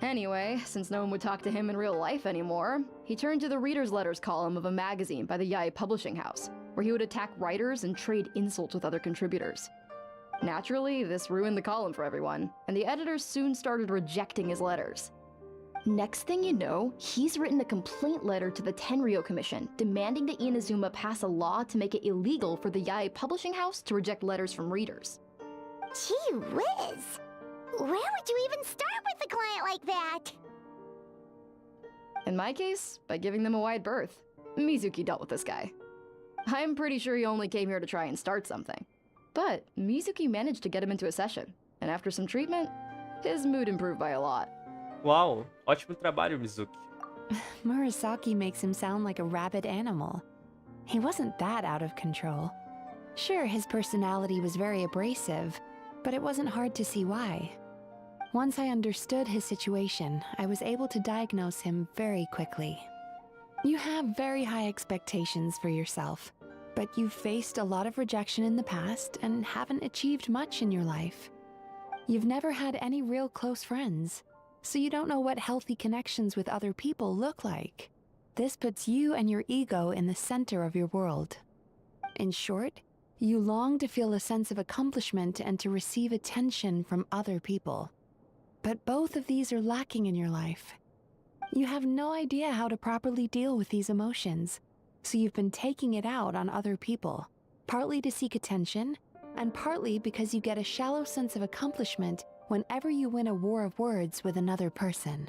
Anyway, since no one would talk to him in real life anymore, he turned to the reader's letters column of a magazine by the Yai publishing house, where he would attack writers and trade insults with other contributors. Naturally, this ruined the column for everyone, and the editors soon started rejecting his letters. Next thing you know, he's written a complaint letter to the Tenryou Commission, demanding that Inazuma pass a law to make it illegal for the Yai publishing house to reject letters from readers. Gee whiz! Where would you even start with a client like that? In my case, by giving them a wide berth. Mizuki dealt with this guy. I'm pretty sure he only came here to try and start something. But Mizuki managed to get him into a session, and after some treatment, his mood improved by a lot. Uau, ótimo trabalho, Mizuki. Murasaki makes him sound like a rabid animal. He wasn't that out of control. Sure, his personality was very abrasive, but it wasn't hard to see why. Once I understood his situation, I was able to diagnose him very quickly. You have very high expectations for yourself, but you've faced a lot of rejection in the past and haven't achieved much in your life. You've never had any real close friends, so you don't know what healthy connections with other people look like. This puts you and your ego in the center of your world. In short, you long to feel a sense of accomplishment and to receive attention from other people. But both of these are lacking in your life. You have no idea how to properly deal with these emotions, so you've been taking it out on other people, partly to seek attention, and partly because you get a shallow sense of accomplishment whenever you win a war of words with another person.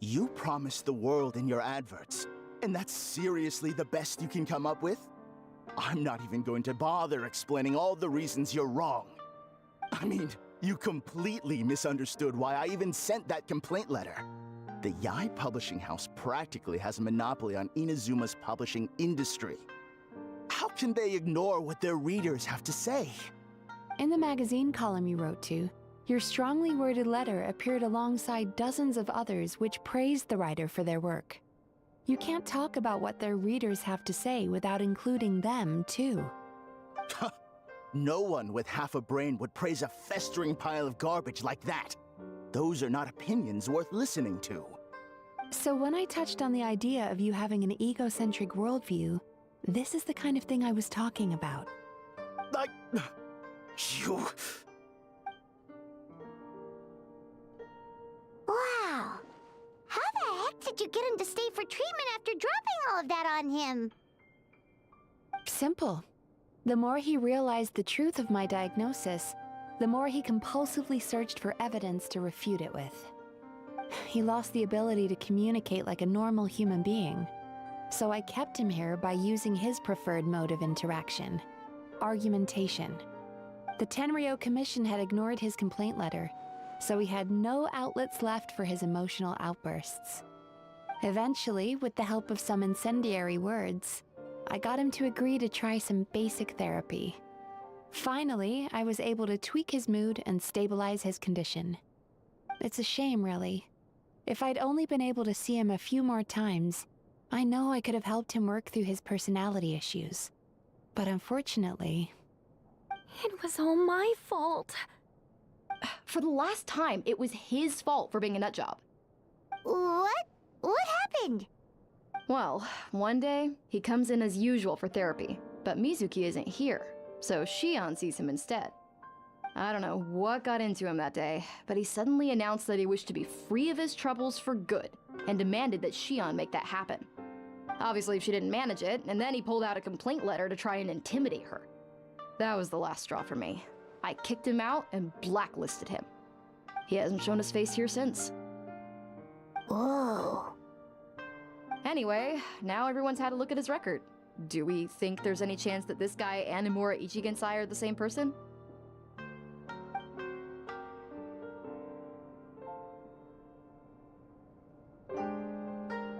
You promised the world in your adverts, and that's seriously the best you can come up with? I'm not even going to bother explaining all the reasons you're wrong. I mean, you completely misunderstood why I even sent that complaint letter. The Yai publishing house practically has a monopoly on Inazuma's publishing industry. How can they ignore what their readers have to say? In the magazine column you wrote to, your strongly worded letter appeared alongside dozens of others which praised the writer for their work. You can't talk about what their readers have to say without including them, too. No one with half a brain would praise a festering pile of garbage like that. Those are not opinions worth listening to. So when I touched on the idea of you having an egocentric worldview, this is the kind of thing I was talking about. You... Wow! How the heck did you get him to stay for treatment after dropping all of that on him? Simple. The more he realized the truth of my diagnosis, the more he compulsively searched for evidence to refute it with. He lost the ability to communicate like a normal human being, so I kept him here by using his preferred mode of interaction: argumentation. The Tenryou Commission had ignored his complaint letter, so he had no outlets left for his emotional outbursts. Eventually, with the help of some incendiary words, I got him to agree to try some basic therapy. Finally, I was able to tweak his mood and stabilize his condition. It's a shame, really. If I'd only been able to see him a few more times, I know I could have helped him work through his personality issues. But unfortunately... It was all my fault. For the last time, it was his fault for being a nutjob. What? What happened? Well, one day, he comes in as usual for therapy, but Mizuki isn't here, so Shion sees him instead. I don't know what got into him that day, but he suddenly announced that he wished to be free of his troubles for good, and demanded that Shion make that happen. Obviously, she didn't manage it, and then he pulled out a complaint letter to try and intimidate her. That was the last straw for me. I kicked him out and blacklisted him. He hasn't shown his face here since. Whoa. Anyway, now everyone's had a look at his record. Do we think there's any chance that this guy and Nomura Ichigensai are the same person?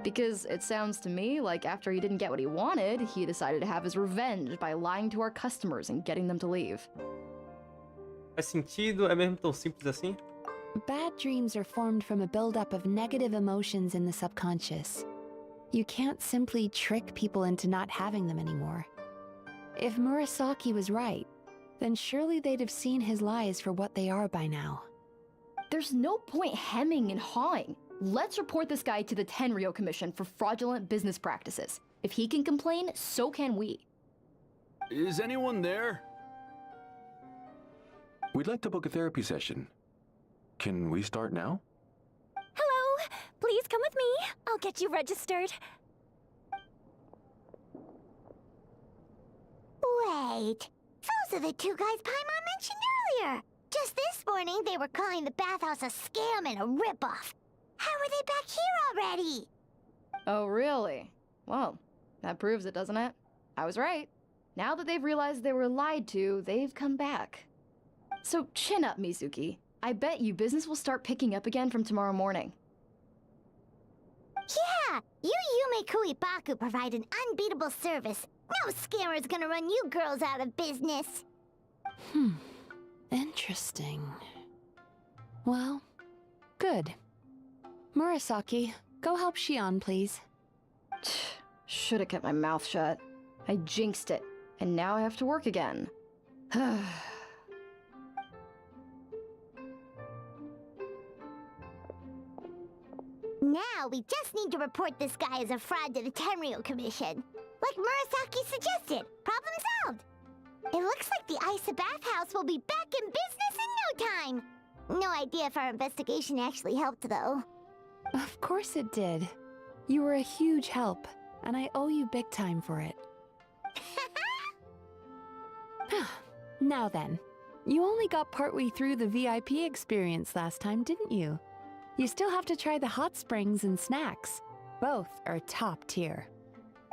Because it sounds to me like after he didn't get what he wanted, he decided to have his revenge by lying to our customers and getting them to leave. Faz sentido? É mesmo tão simples assim? Bad dreams are formed from a buildup of negative emotions in the subconscious. You can't simply trick people into not having them anymore. If Murasaki was right, then surely they'd have seen his lies for what they are by now. There's no point hemming and hawing. Let's report this guy to the Tenryo Commission for fraudulent business practices. If he can complain, so can we. Is anyone there? We'd like to book a therapy session. Can we start now? Hello! Please come with me. I'll get you registered. Wait, those are the two guys Paimon mentioned earlier. Just this morning, they were calling the bathhouse a scam and a ripoff. How are they back here already? Oh, really? Well, that proves it, doesn't it? I was right. Now that they've realized they were lied to, they've come back. So chin up, Mizuki. I bet you business will start picking up again from tomorrow morning. Yeah, you Yume Kuibaku provide an unbeatable service. No scammer's gonna run you girls out of business. Interesting. Well, good. Murasaki, go help Shion, please. Should have kept my mouth shut. I jinxed it, and now I have to work again. Now we just need to report this guy as a fraud to the Tenryo Commission. Like Murasaki suggested. Problem solved. It looks like the Isa bathhouse will be back in business in no time. No idea if our investigation actually helped, though. Of course it did. You were a huge help, and I owe you big time for it. Now then, you only got partway through the VIP experience last time, didn't you? You still have to try the hot springs and snacks. Both are top tier.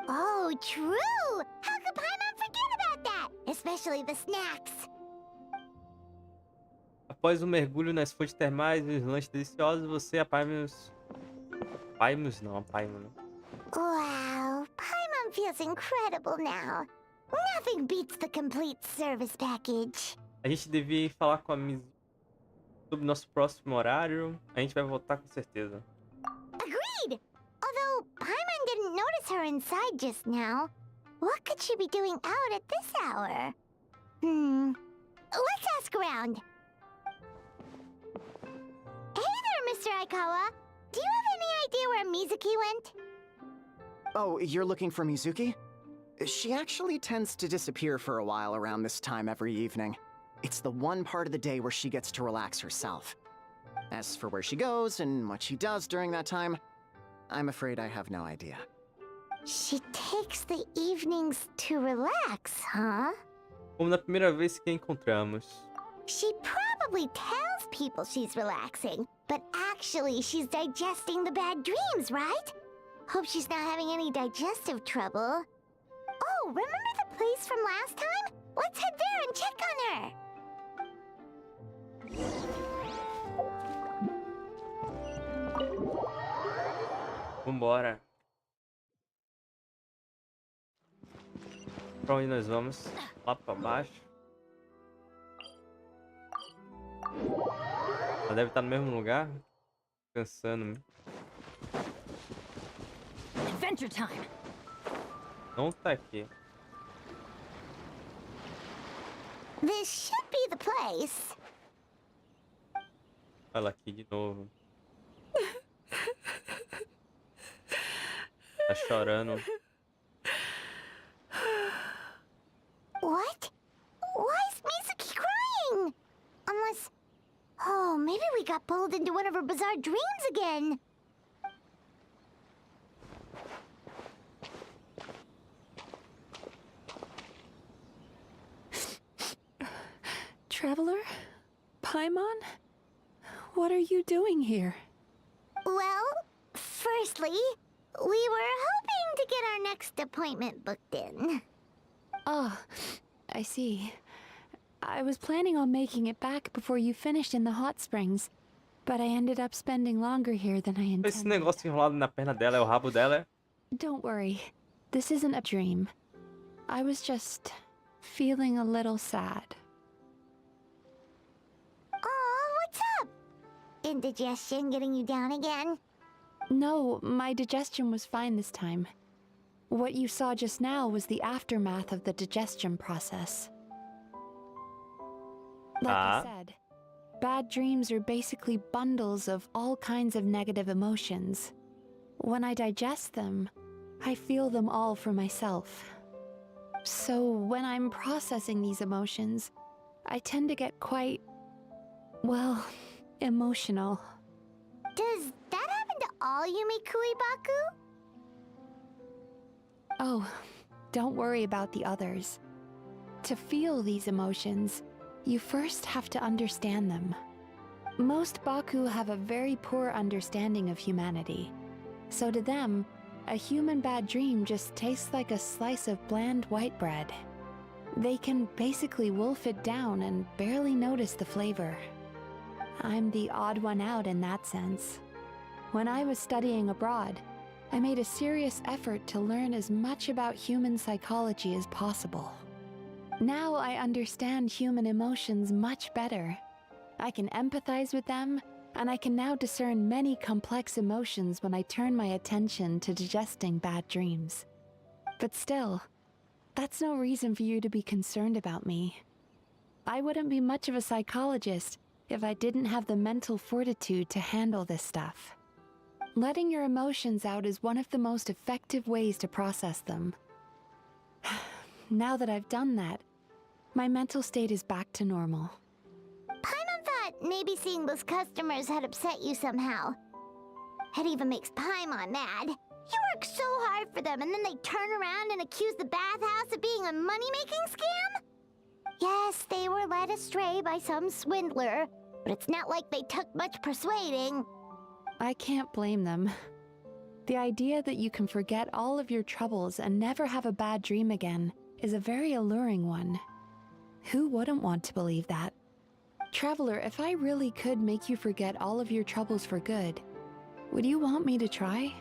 Oh, true! How could Paimon forget about that? Especially the snacks. Após um mergulho nas fontes termais e os lanches deliciosos, você apaimos... Apaimos não, apaimo, né? Wow, Paimon feels incredible now. Nothing beats the complete service package. A gente devia ir falar com a Miss sobre nosso próximo horário. A gente vai voltar com certeza. Agreed! Although Paimon didn't notice her inside just now. What could she be doing out at this hour? Let's ask around. Hey there, Mr. Aikawa. Do you have any idea where Mizuki went? Oh, you're looking for Mizuki? She actually tends to disappear for a while around this time every evening. It's the one part of the day where she gets to relax herself. As for where she goes and what she does during that time, I'm afraid I have no idea. She takes the evenings to relax, huh? Como na primeira vez que a encontramos. She probably tells people she's relaxing, but actually she's digesting the bad dreams, right? Hope she's not having any digestive trouble. Oh, remember the place from last time? Let's head there and check on her. Vambora. Pra onde nós vamos? Lá pra baixo. Ela deve estar no mesmo lugar. Cansando-me. Adventure time. Não tá aqui. This should be the place. Olha aqui de novo. Tá chorando. What? Why is Mizuki crying? Unless... Oh, maybe we got pulled into one of her bizarre dreams again. Traveler? Paimon? What are you doing here? Well, firstly, we were hoping to get our next appointment booked in. Oh, I see. I was planning on making it back before you finished in the hot springs, but I ended up spending longer here than I intended. Esse negócio enrolado na perna dela é o rabo dela. Don't worry. This isn't a dream. I was just feeling a little sad. Oh, what's up? indigestion getting you down again? No, my digestion was fine this time. What you saw just now was the aftermath of the digestion process. Like I said, bad dreams are basically bundles of all kinds of negative emotions. When I digest them, I feel them all for myself. So when I'm processing these emotions, I tend to get quite, well, emotional. Does that happen to all Yumikui Baku? Oh, don't worry about the others. To feel these emotions, you first have to understand them. Most Baku have a very poor understanding of humanity. So to them, a human bad dream just tastes like a slice of bland white bread. They can basically wolf it down and barely notice the flavor. I'm the odd one out in that sense. When I was studying abroad, I made a serious effort to learn as much about human psychology as possible. Now I understand human emotions much better. I can empathize with them, and I can now discern many complex emotions when I turn my attention to digesting bad dreams. But still, that's no reason for you to be concerned about me. I wouldn't be much of a psychologist if I didn't have the mental fortitude to handle this stuff. Letting your emotions out is one of the most effective ways to process them. Now that I've done that, my mental state is back to normal. Paimon thought maybe seeing those customers had upset you somehow. It even makes Paimon mad. You work so hard for them and then they turn around and accuse the bathhouse of being a money-making scam? Yes, they were led astray by some swindler, but it's not like they took much persuading. I can't blame them. The idea that you can forget all of your troubles and never have a bad dream again is a very alluring one. Who wouldn't want to believe that? Traveler, if I really could make you forget all of your troubles for good, would you want me to try?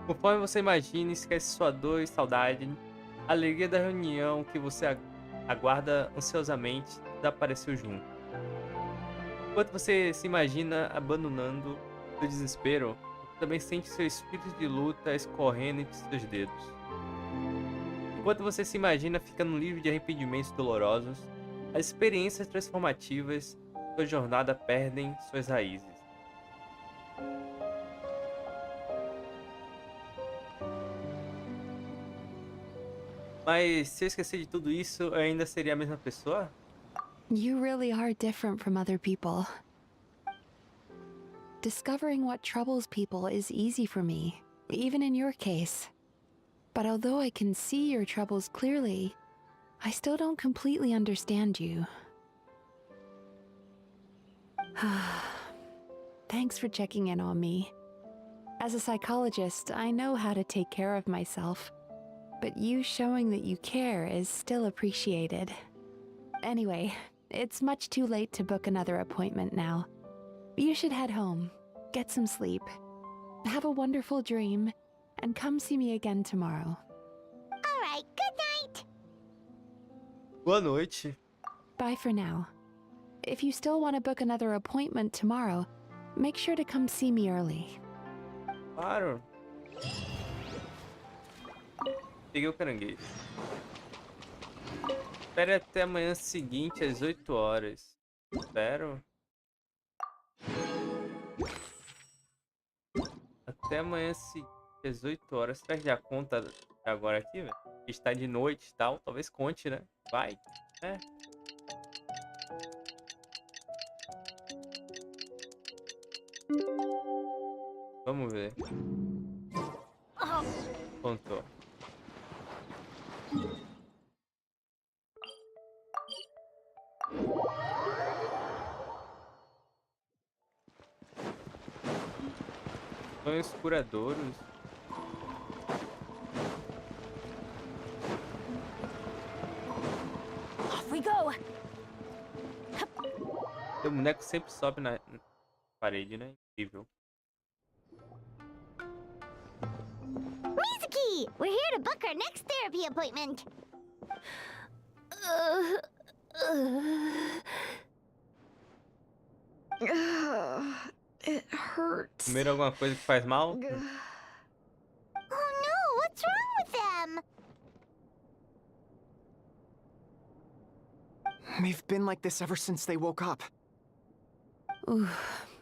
Conforme você imagina, esquece sua dor e saudade, a alegria da reunião que você aguarda ansiosamente desapareceu junto. Enquanto você se imagina abandonando seu desespero, você também sente seu espírito de luta escorrendo entre seus dedos. Enquanto você se imagina ficando livre de arrependimentos dolorosos, as experiências transformativas da sua jornada perdem suas raízes. Mas se eu esquecer de tudo isso, eu ainda seria a mesma pessoa? You really are different from other people. Discovering what troubles people is easy for me, even in your case. But although I can see your troubles clearly, I still don't completely understand you. Thanks for checking in on me. As a psychologist, I know how to take care of myself, but you showing that you care is still appreciated. Anyway, it's much too late to book another appointment now. You should head home, get some sleep, have a wonderful dream, and come see me again tomorrow. All right, good night. Boa noite. Bye for now. If you still want to book another appointment tomorrow, make sure to come see me early. Claro. Peguei o caranguejo. Espere até amanhã seguinte às 8 horas. Espero. Até amanhã seguinte às 8 horas. Será que já conta agora aqui, velho? Está de noite e tal. Talvez conte, né? Vai. É. Vamos ver. Contou. Sonhos curadouros. Off we go. O boneco sempre sobe na parede, né? Incrível. We're here to book our next therapy appointment. It hurts. Comeram alguma coisa que faz mal? Oh no, what's wrong with them? They've been like this ever since they woke up. Ooh,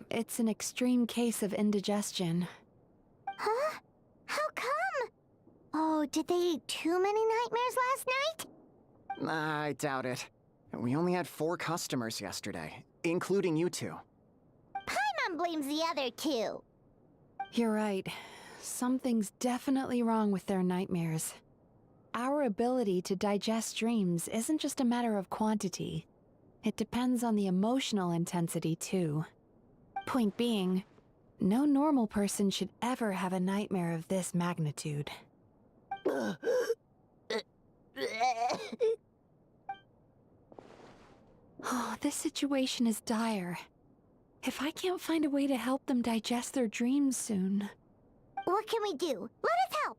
it's an extreme case of indigestion. Huh? How come? Oh, did they eat too many nightmares last night? I doubt it. We only had 4 customers yesterday, including you two. Paimon blames the other 2. You're right. Something's definitely wrong with their nightmares. Our ability to digest dreams isn't just a matter of quantity. It depends on the emotional intensity, too. Point being, no normal person should ever have a nightmare of this magnitude. Oh, this situation is dire. If I can't find a way to help them digest their dreams soon... What can we do? Let us help!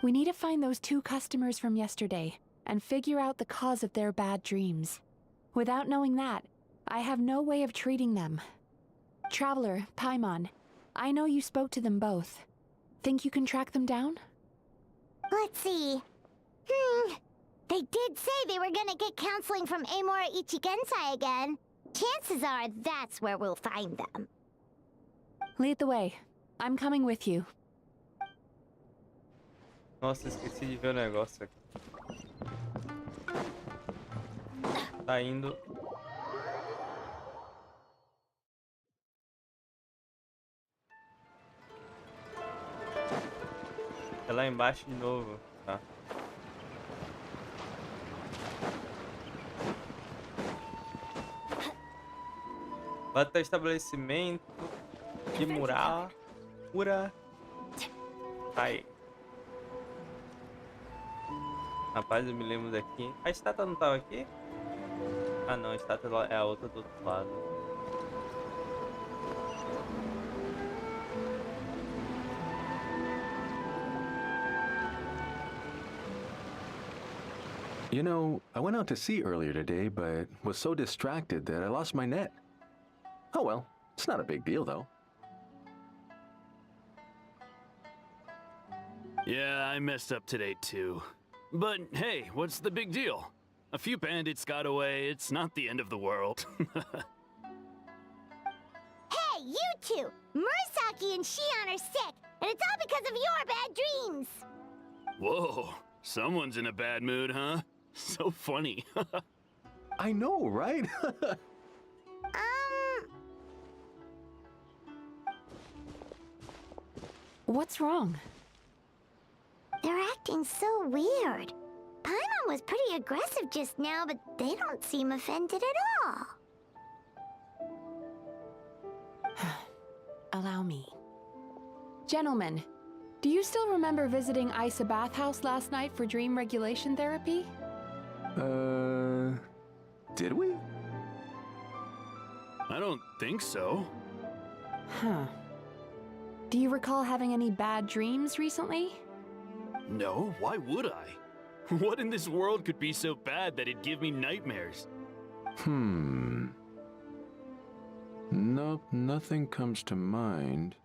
We need to find those 2 customers from yesterday and figure out the cause of their bad dreams. Without knowing that, I have no way of treating them. Traveler, Paimon, I know you spoke to them both. Think you can track them down? Let's see. They did say they were gonna get counseling from Amora Ichigensai again. Chances are that's where we'll find them. Lead the way. I'm coming with you. Nossa, esqueci de ver o negócio aqui. Tá indo. É lá embaixo de novo, tá? Bota estabelecimento de mural. Mura. Aí. Rapaz, eu me lembro daqui. A estátua não tava aqui? Ah não, a estátua é a outra do outro lado. You know, I went out to sea earlier today, but was so distracted that I lost my net. Oh well, it's not a big deal though. Yeah, I messed up today too. But hey, what's the big deal? A few bandits got away, it's not the end of the world. Hey, you 2! Murasaki and Shion are sick, and it's all because of your bad dreams! Whoa, someone's in a bad mood, huh? So funny. I know, right? What's wrong? They're acting so weird. Paimon was pretty aggressive just now, but they don't seem offended at all. Allow me. Gentlemen, do you still remember visiting Isa Bathhouse last night for dream regulation therapy? Did we? I don't think so. Huh. Do you recall having any bad dreams recently? No, why would I? What in this world could be so bad that it'd give me nightmares? Nope, nothing comes to mind.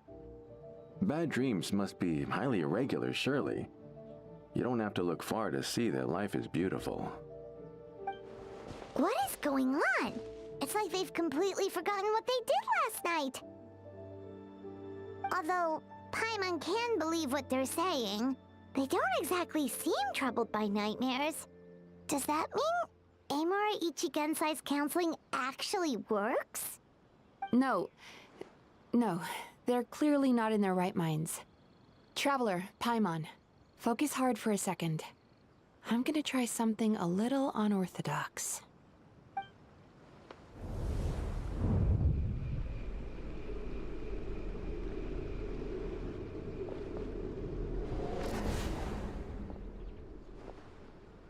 Bad dreams must be highly irregular, surely. You don't have to look far to see that life is beautiful. What is going on? It's like they've completely forgotten what they did last night. Although Paimon can believe what they're saying, they don't exactly seem troubled by nightmares. Does that mean Amora Ichigensai's counseling actually works? No. No, they're clearly not in their right minds. Traveler, Paimon, focus hard for a second. I'm gonna try something a little unorthodox.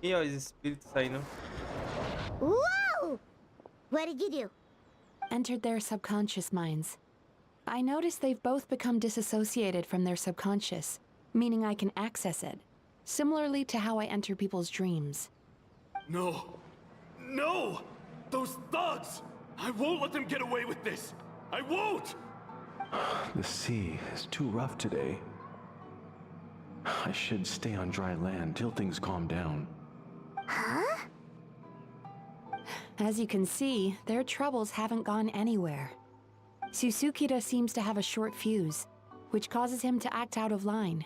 Ih, ó, os espíritos saindo. Whoa! What did you do? Entered their subconscious minds. I noticed they've both become disassociated from their subconscious, meaning I can access it, similarly to how I enter people's dreams. No. No! Those thugs! I won't let them get away with this! I won't! The sea is too rough today. I should stay on dry land till things calm down. Huh? As you can see, their troubles haven't gone anywhere. Susukira seems to have a short fuse, which causes him to act out of line.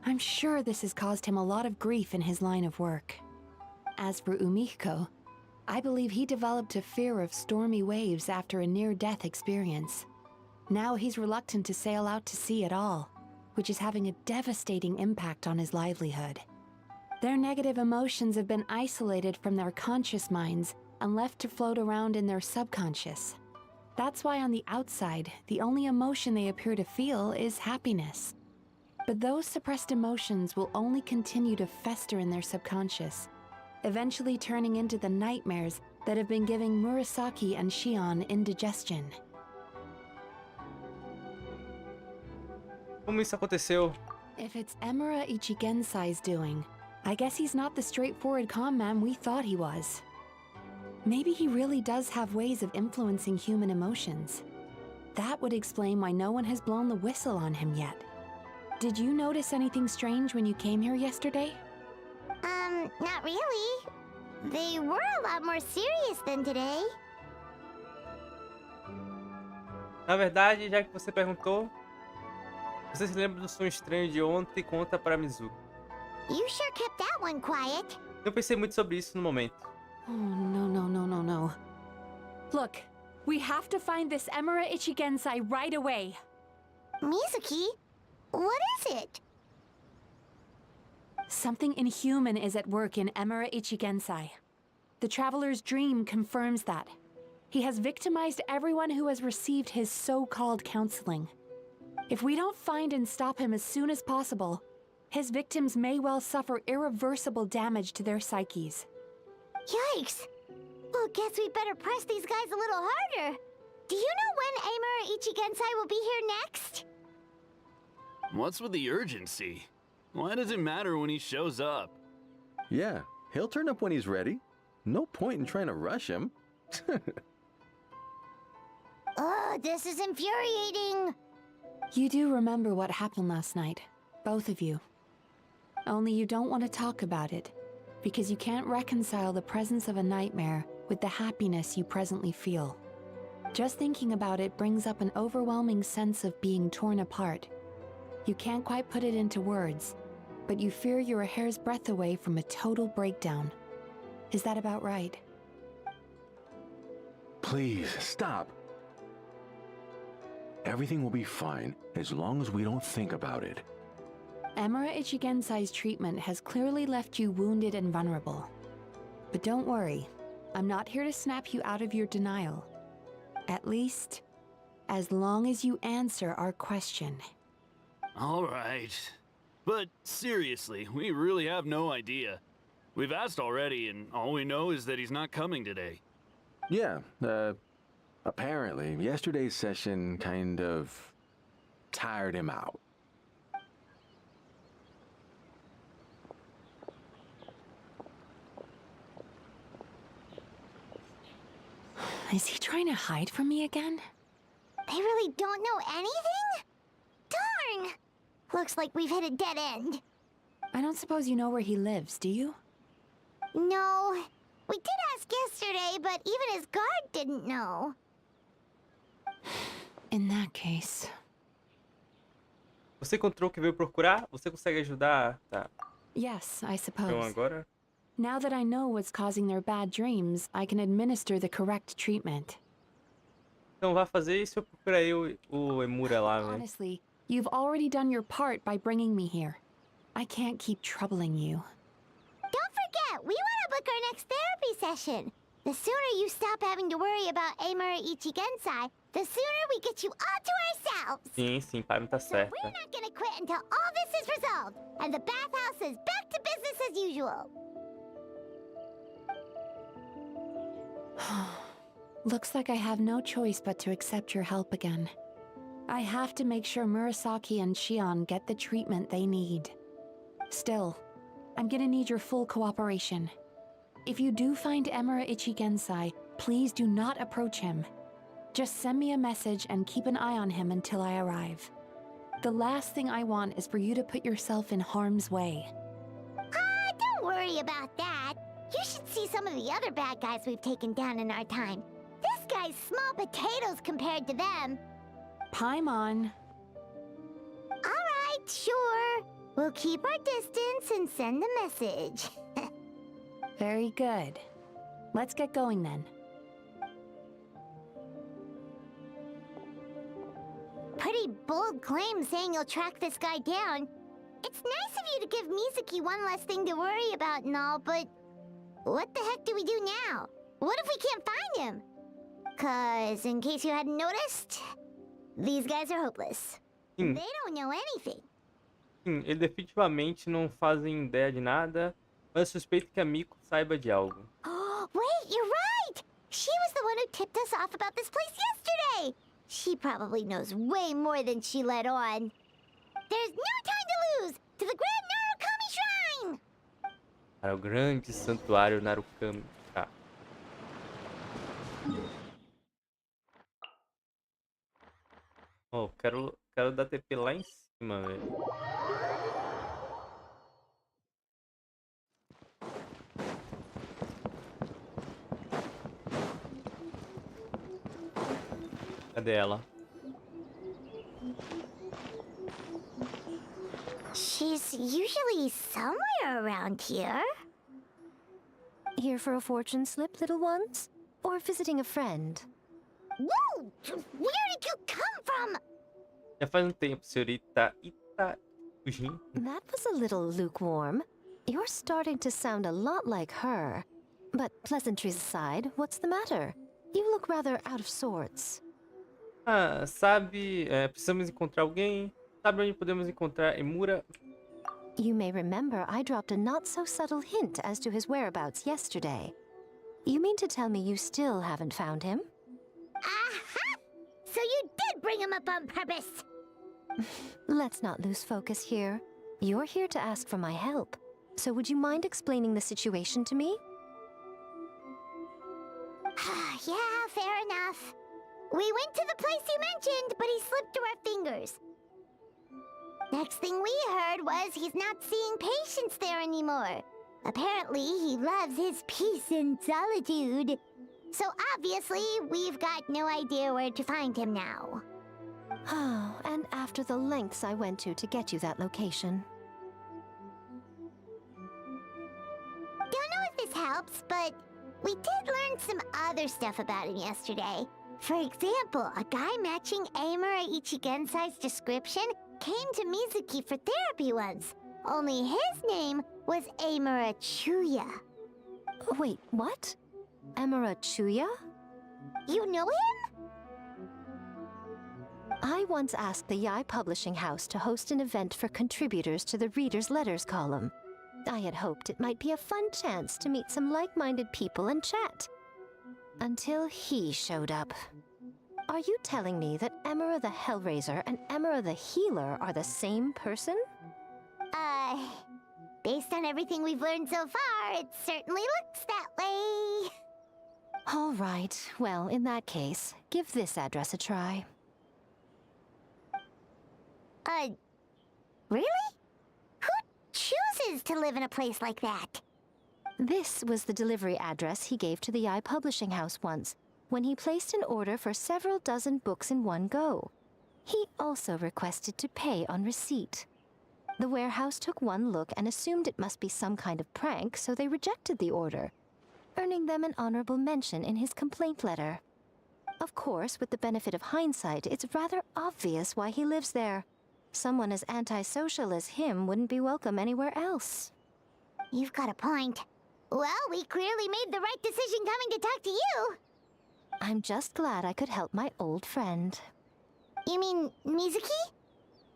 I'm sure this has caused him a lot of grief in his line of work. As for Umiko, I believe he developed a fear of stormy waves after a near-death experience. Now he's reluctant to sail out to sea at all, which is having a devastating impact on his livelihood. Their negative emotions have been isolated from their conscious minds and left to float around in their subconscious. That's why on the outside, the only emotion they appear to feel is happiness. But those suppressed emotions will only continue to fester in their subconscious, eventually turning into the nightmares that have been giving Murasaki and Shion indigestion. Como isso aconteceu? If it's Emura Ichigensai's doing, I guess he's not the straightforward con man we thought he was. Maybe he really does have ways of influencing human emotions. That would explain why no one has blown the whistle on him yet. Did you notice anything strange when you came here yesterday? Not really. They were a lot more serious than today. Na verdade, já que você perguntou, você se lembra do sonho estranho de ontem e conta para Mizuki. You sure kept that one quiet. Eu pensei muito sobre isso no momento. Oh, no. Look, we have to find this Emura Ichigensai right away. Mizuki, what is it? Something inhuman is at work in Emura Ichigensai. The Traveler's Dream confirms that. He has victimized everyone who has received his so-called counseling. If we don't find and stop him as soon as possible, his victims may well suffer irreversible damage to their psyches. Yikes! Well, guess we better press these guys a little harder. Do you know when Emura Ichigensai will be here next? What's with the urgency? Why does it matter when he shows up? Yeah, he'll turn up when he's ready. No point in trying to rush him. Ugh, this is infuriating. You do remember what happened last night, both of you. Only you don't want to talk about it, because you can't reconcile the presence of a nightmare with the happiness you presently feel. Just thinking about it brings up an overwhelming sense of being torn apart. You can't quite put it into words, but you fear you're a hair's breadth away from a total breakdown. Is that about right? Please, stop. Everything will be fine as long as we don't think about it. Emura Ichigensai's treatment has clearly left you wounded and vulnerable. But don't worry, I'm not here to snap you out of your denial. At least, as long as you answer our question. All right. But seriously, we really have no idea. We've asked already, and all we know is that he's not coming today. Yeah, apparently, yesterday's session kind of tired him out. Is he trying to hide from me again? They really don't know anything? Darn! Looks like we've hit a dead end. I don't suppose you know where he lives, do you? No. We did ask yesterday, but even his guard didn't know. In that case... Você encontrou o que veio procurar? Você consegue ajudar? Tá. Yes, I Então suppose. agora... Now that I know what's causing their bad dreams, I can administer the correct treatment. Então vá fazer isso, eu procurei o Emura lá, né? Honestly, you've already done your part by bringing me here. I can't keep troubling you. Don't forget, we want to book our next therapy session. The sooner you stop having to worry about Emura Ichigensai, the sooner we get you all to ourselves. Sim, pai, tá certa. We're not gonna quit until all this is resolved, and the bathhouse is back to business as usual. Looks like I have no choice but to accept your help again. I have to make sure Murasaki and Shion get the treatment they need. Still, I'm gonna need your full cooperation. If you do find Emura Ichigensai, please do not approach him. Just send me a message and keep an eye on him until I arrive. The last thing I want is for you to put yourself in harm's way. Don't worry about that. You should see some of the other bad guys we've taken down in our time. This guy's small potatoes compared to them. Paimon. Alright, sure. We'll keep our distance and send the message. Very good. Let's get going then. Pretty bold claim saying you'll track this guy down. It's nice of you to give Mizuki one less thing to worry about and all, but what the heck do we do now? What if we can't find him? 'Cause, in case you hadn't noticed, these guys are hopeless. They don't know anything. Eles definitivamente não fazem ideia de nada, mas suspeito que a Miko saiba de algo. Wait, you're right! She was the one who tipped us off about this place yesterday! She probably knows way more than she let on. There's no time to lose! To the Grand Narukami Shrine! Para o grande santuário Narukami. Tá. Oh, quero dar TP lá em cima, velho. Cadê ela? She's usually somewhere around here. Here for a fortune slip, little ones? Or visiting a friend? Whoa! Where did you come from? Já faz tempo, senhorita Itaujin. That was a little lukewarm. You're starting to sound a lot like her. But pleasantries aside, what's the matter? You look rather out of sorts. Sabe, precisamos encontrar alguém. Sabe onde podemos encontrar Emura? You may remember I dropped a not-so-subtle hint as to his whereabouts yesterday. You mean to tell me you still haven't found him? Aha! So you did bring him up on purpose! Let's not lose focus here. You're here to ask for my help. So would you mind explaining the situation to me? Yeah, fair enough. We went to the place you mentioned, but he slipped through our fingers. Next thing we heard was he's not seeing patients there anymore. Apparently, he loves his peace and solitude. So obviously, we've got no idea where to find him now. Oh, and after the lengths I went to get you that location. Don't know if this helps, but we did learn some other stuff about him yesterday. For example, a guy matching Emura Ichigensai's description came to Mizuki for therapy once. Only his name was Emura Chuya. Wait, what? Emura Chuya? You know him? I once asked the Yai Publishing House to host an event for contributors to the Reader's Letters column. I had hoped it might be a fun chance to meet some like-minded people and chat. Until he showed up. Are you telling me that Emura the Hellraiser and Emura the Healer are the same person? Based on everything we've learned so far, it certainly looks that way. All right, well, in that case, give this address a try. Really? Who chooses to live in a place like that? This was the delivery address he gave to the Yai Publishing House once, when he placed an order for several dozen books in one go. He also requested to pay on receipt. The warehouse took one look and assumed it must be some kind of prank, so they rejected the order, earning them an honorable mention in his complaint letter. Of course, with the benefit of hindsight, it's rather obvious why he lives there. Someone as antisocial as him wouldn't be welcome anywhere else. You've got a point. Well, we clearly made the right decision coming to talk to you. I'm just glad I could help my old friend. You mean Mizuki?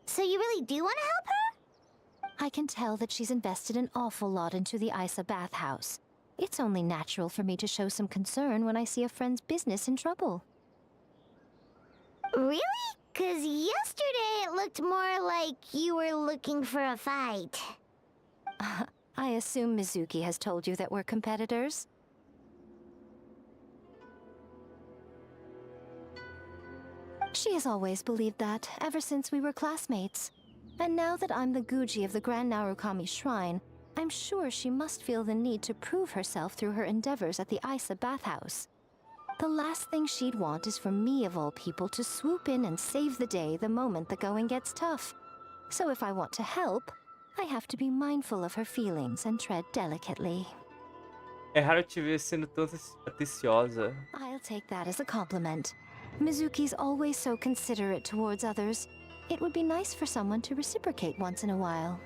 So you really do want to help her? I can tell that she's invested an awful lot into the Isa bathhouse. It's only natural for me to show some concern when I see a friend's business in trouble. Really? 'Cause yesterday it looked more like you were looking for a fight. I assume Mizuki has told you that we're competitors? She has always believed that, ever since we were classmates. And now that I'm the Guji of the Grand Narukami Shrine, I'm sure she must feel the need to prove herself through her endeavors at the Isa bathhouse. The last thing she'd want is for me, of all people, to swoop in and save the day the moment the going gets tough. So if I want to help, I have to be mindful of her feelings and tread delicately. É raro te ver sendo tão atenciosa. I'll take that as a compliment. Mizuki's always so considerate towards others. It would be nice for someone to reciprocate once in a while.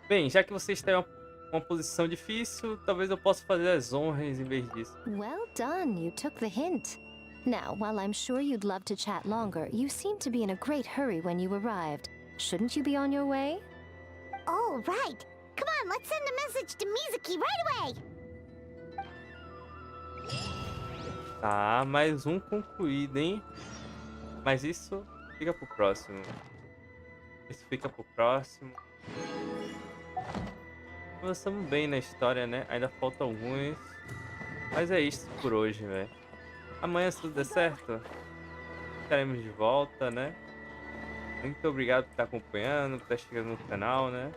Bem, já que você está em uma posição difícil, talvez eu possa fazer as honras em vez disso. Well done, you took the hint. Now, while I'm sure you'd love to chat longer, you seemed to be in a great hurry when you arrived. Shouldn't you be on your way? Oh, right. Come on, let's send a message to Mizuki right away. Tá, mais um concluído, hein? Mas isso fica pro próximo. Isso fica pro próximo. Avançamos bem na história, né? Ainda faltam alguns. Mas é isso por hoje, velho. Amanhã, se tudo der certo, estaremos de volta, né? Muito obrigado por estar acompanhando, por estar chegando no canal, né?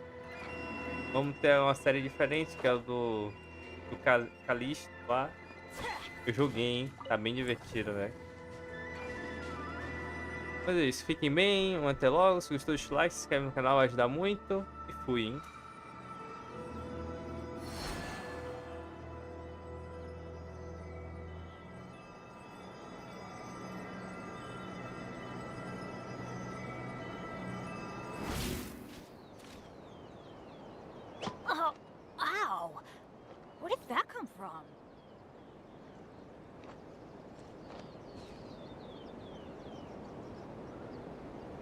Vamos ter uma série diferente, que é a do Calisto lá. Eu joguei, hein? Tá bem divertido, velho. Mas é isso, fiquem bem, até logo. Se gostou, deixa o like, se inscreve no canal, vai ajudar muito. E fui, hein?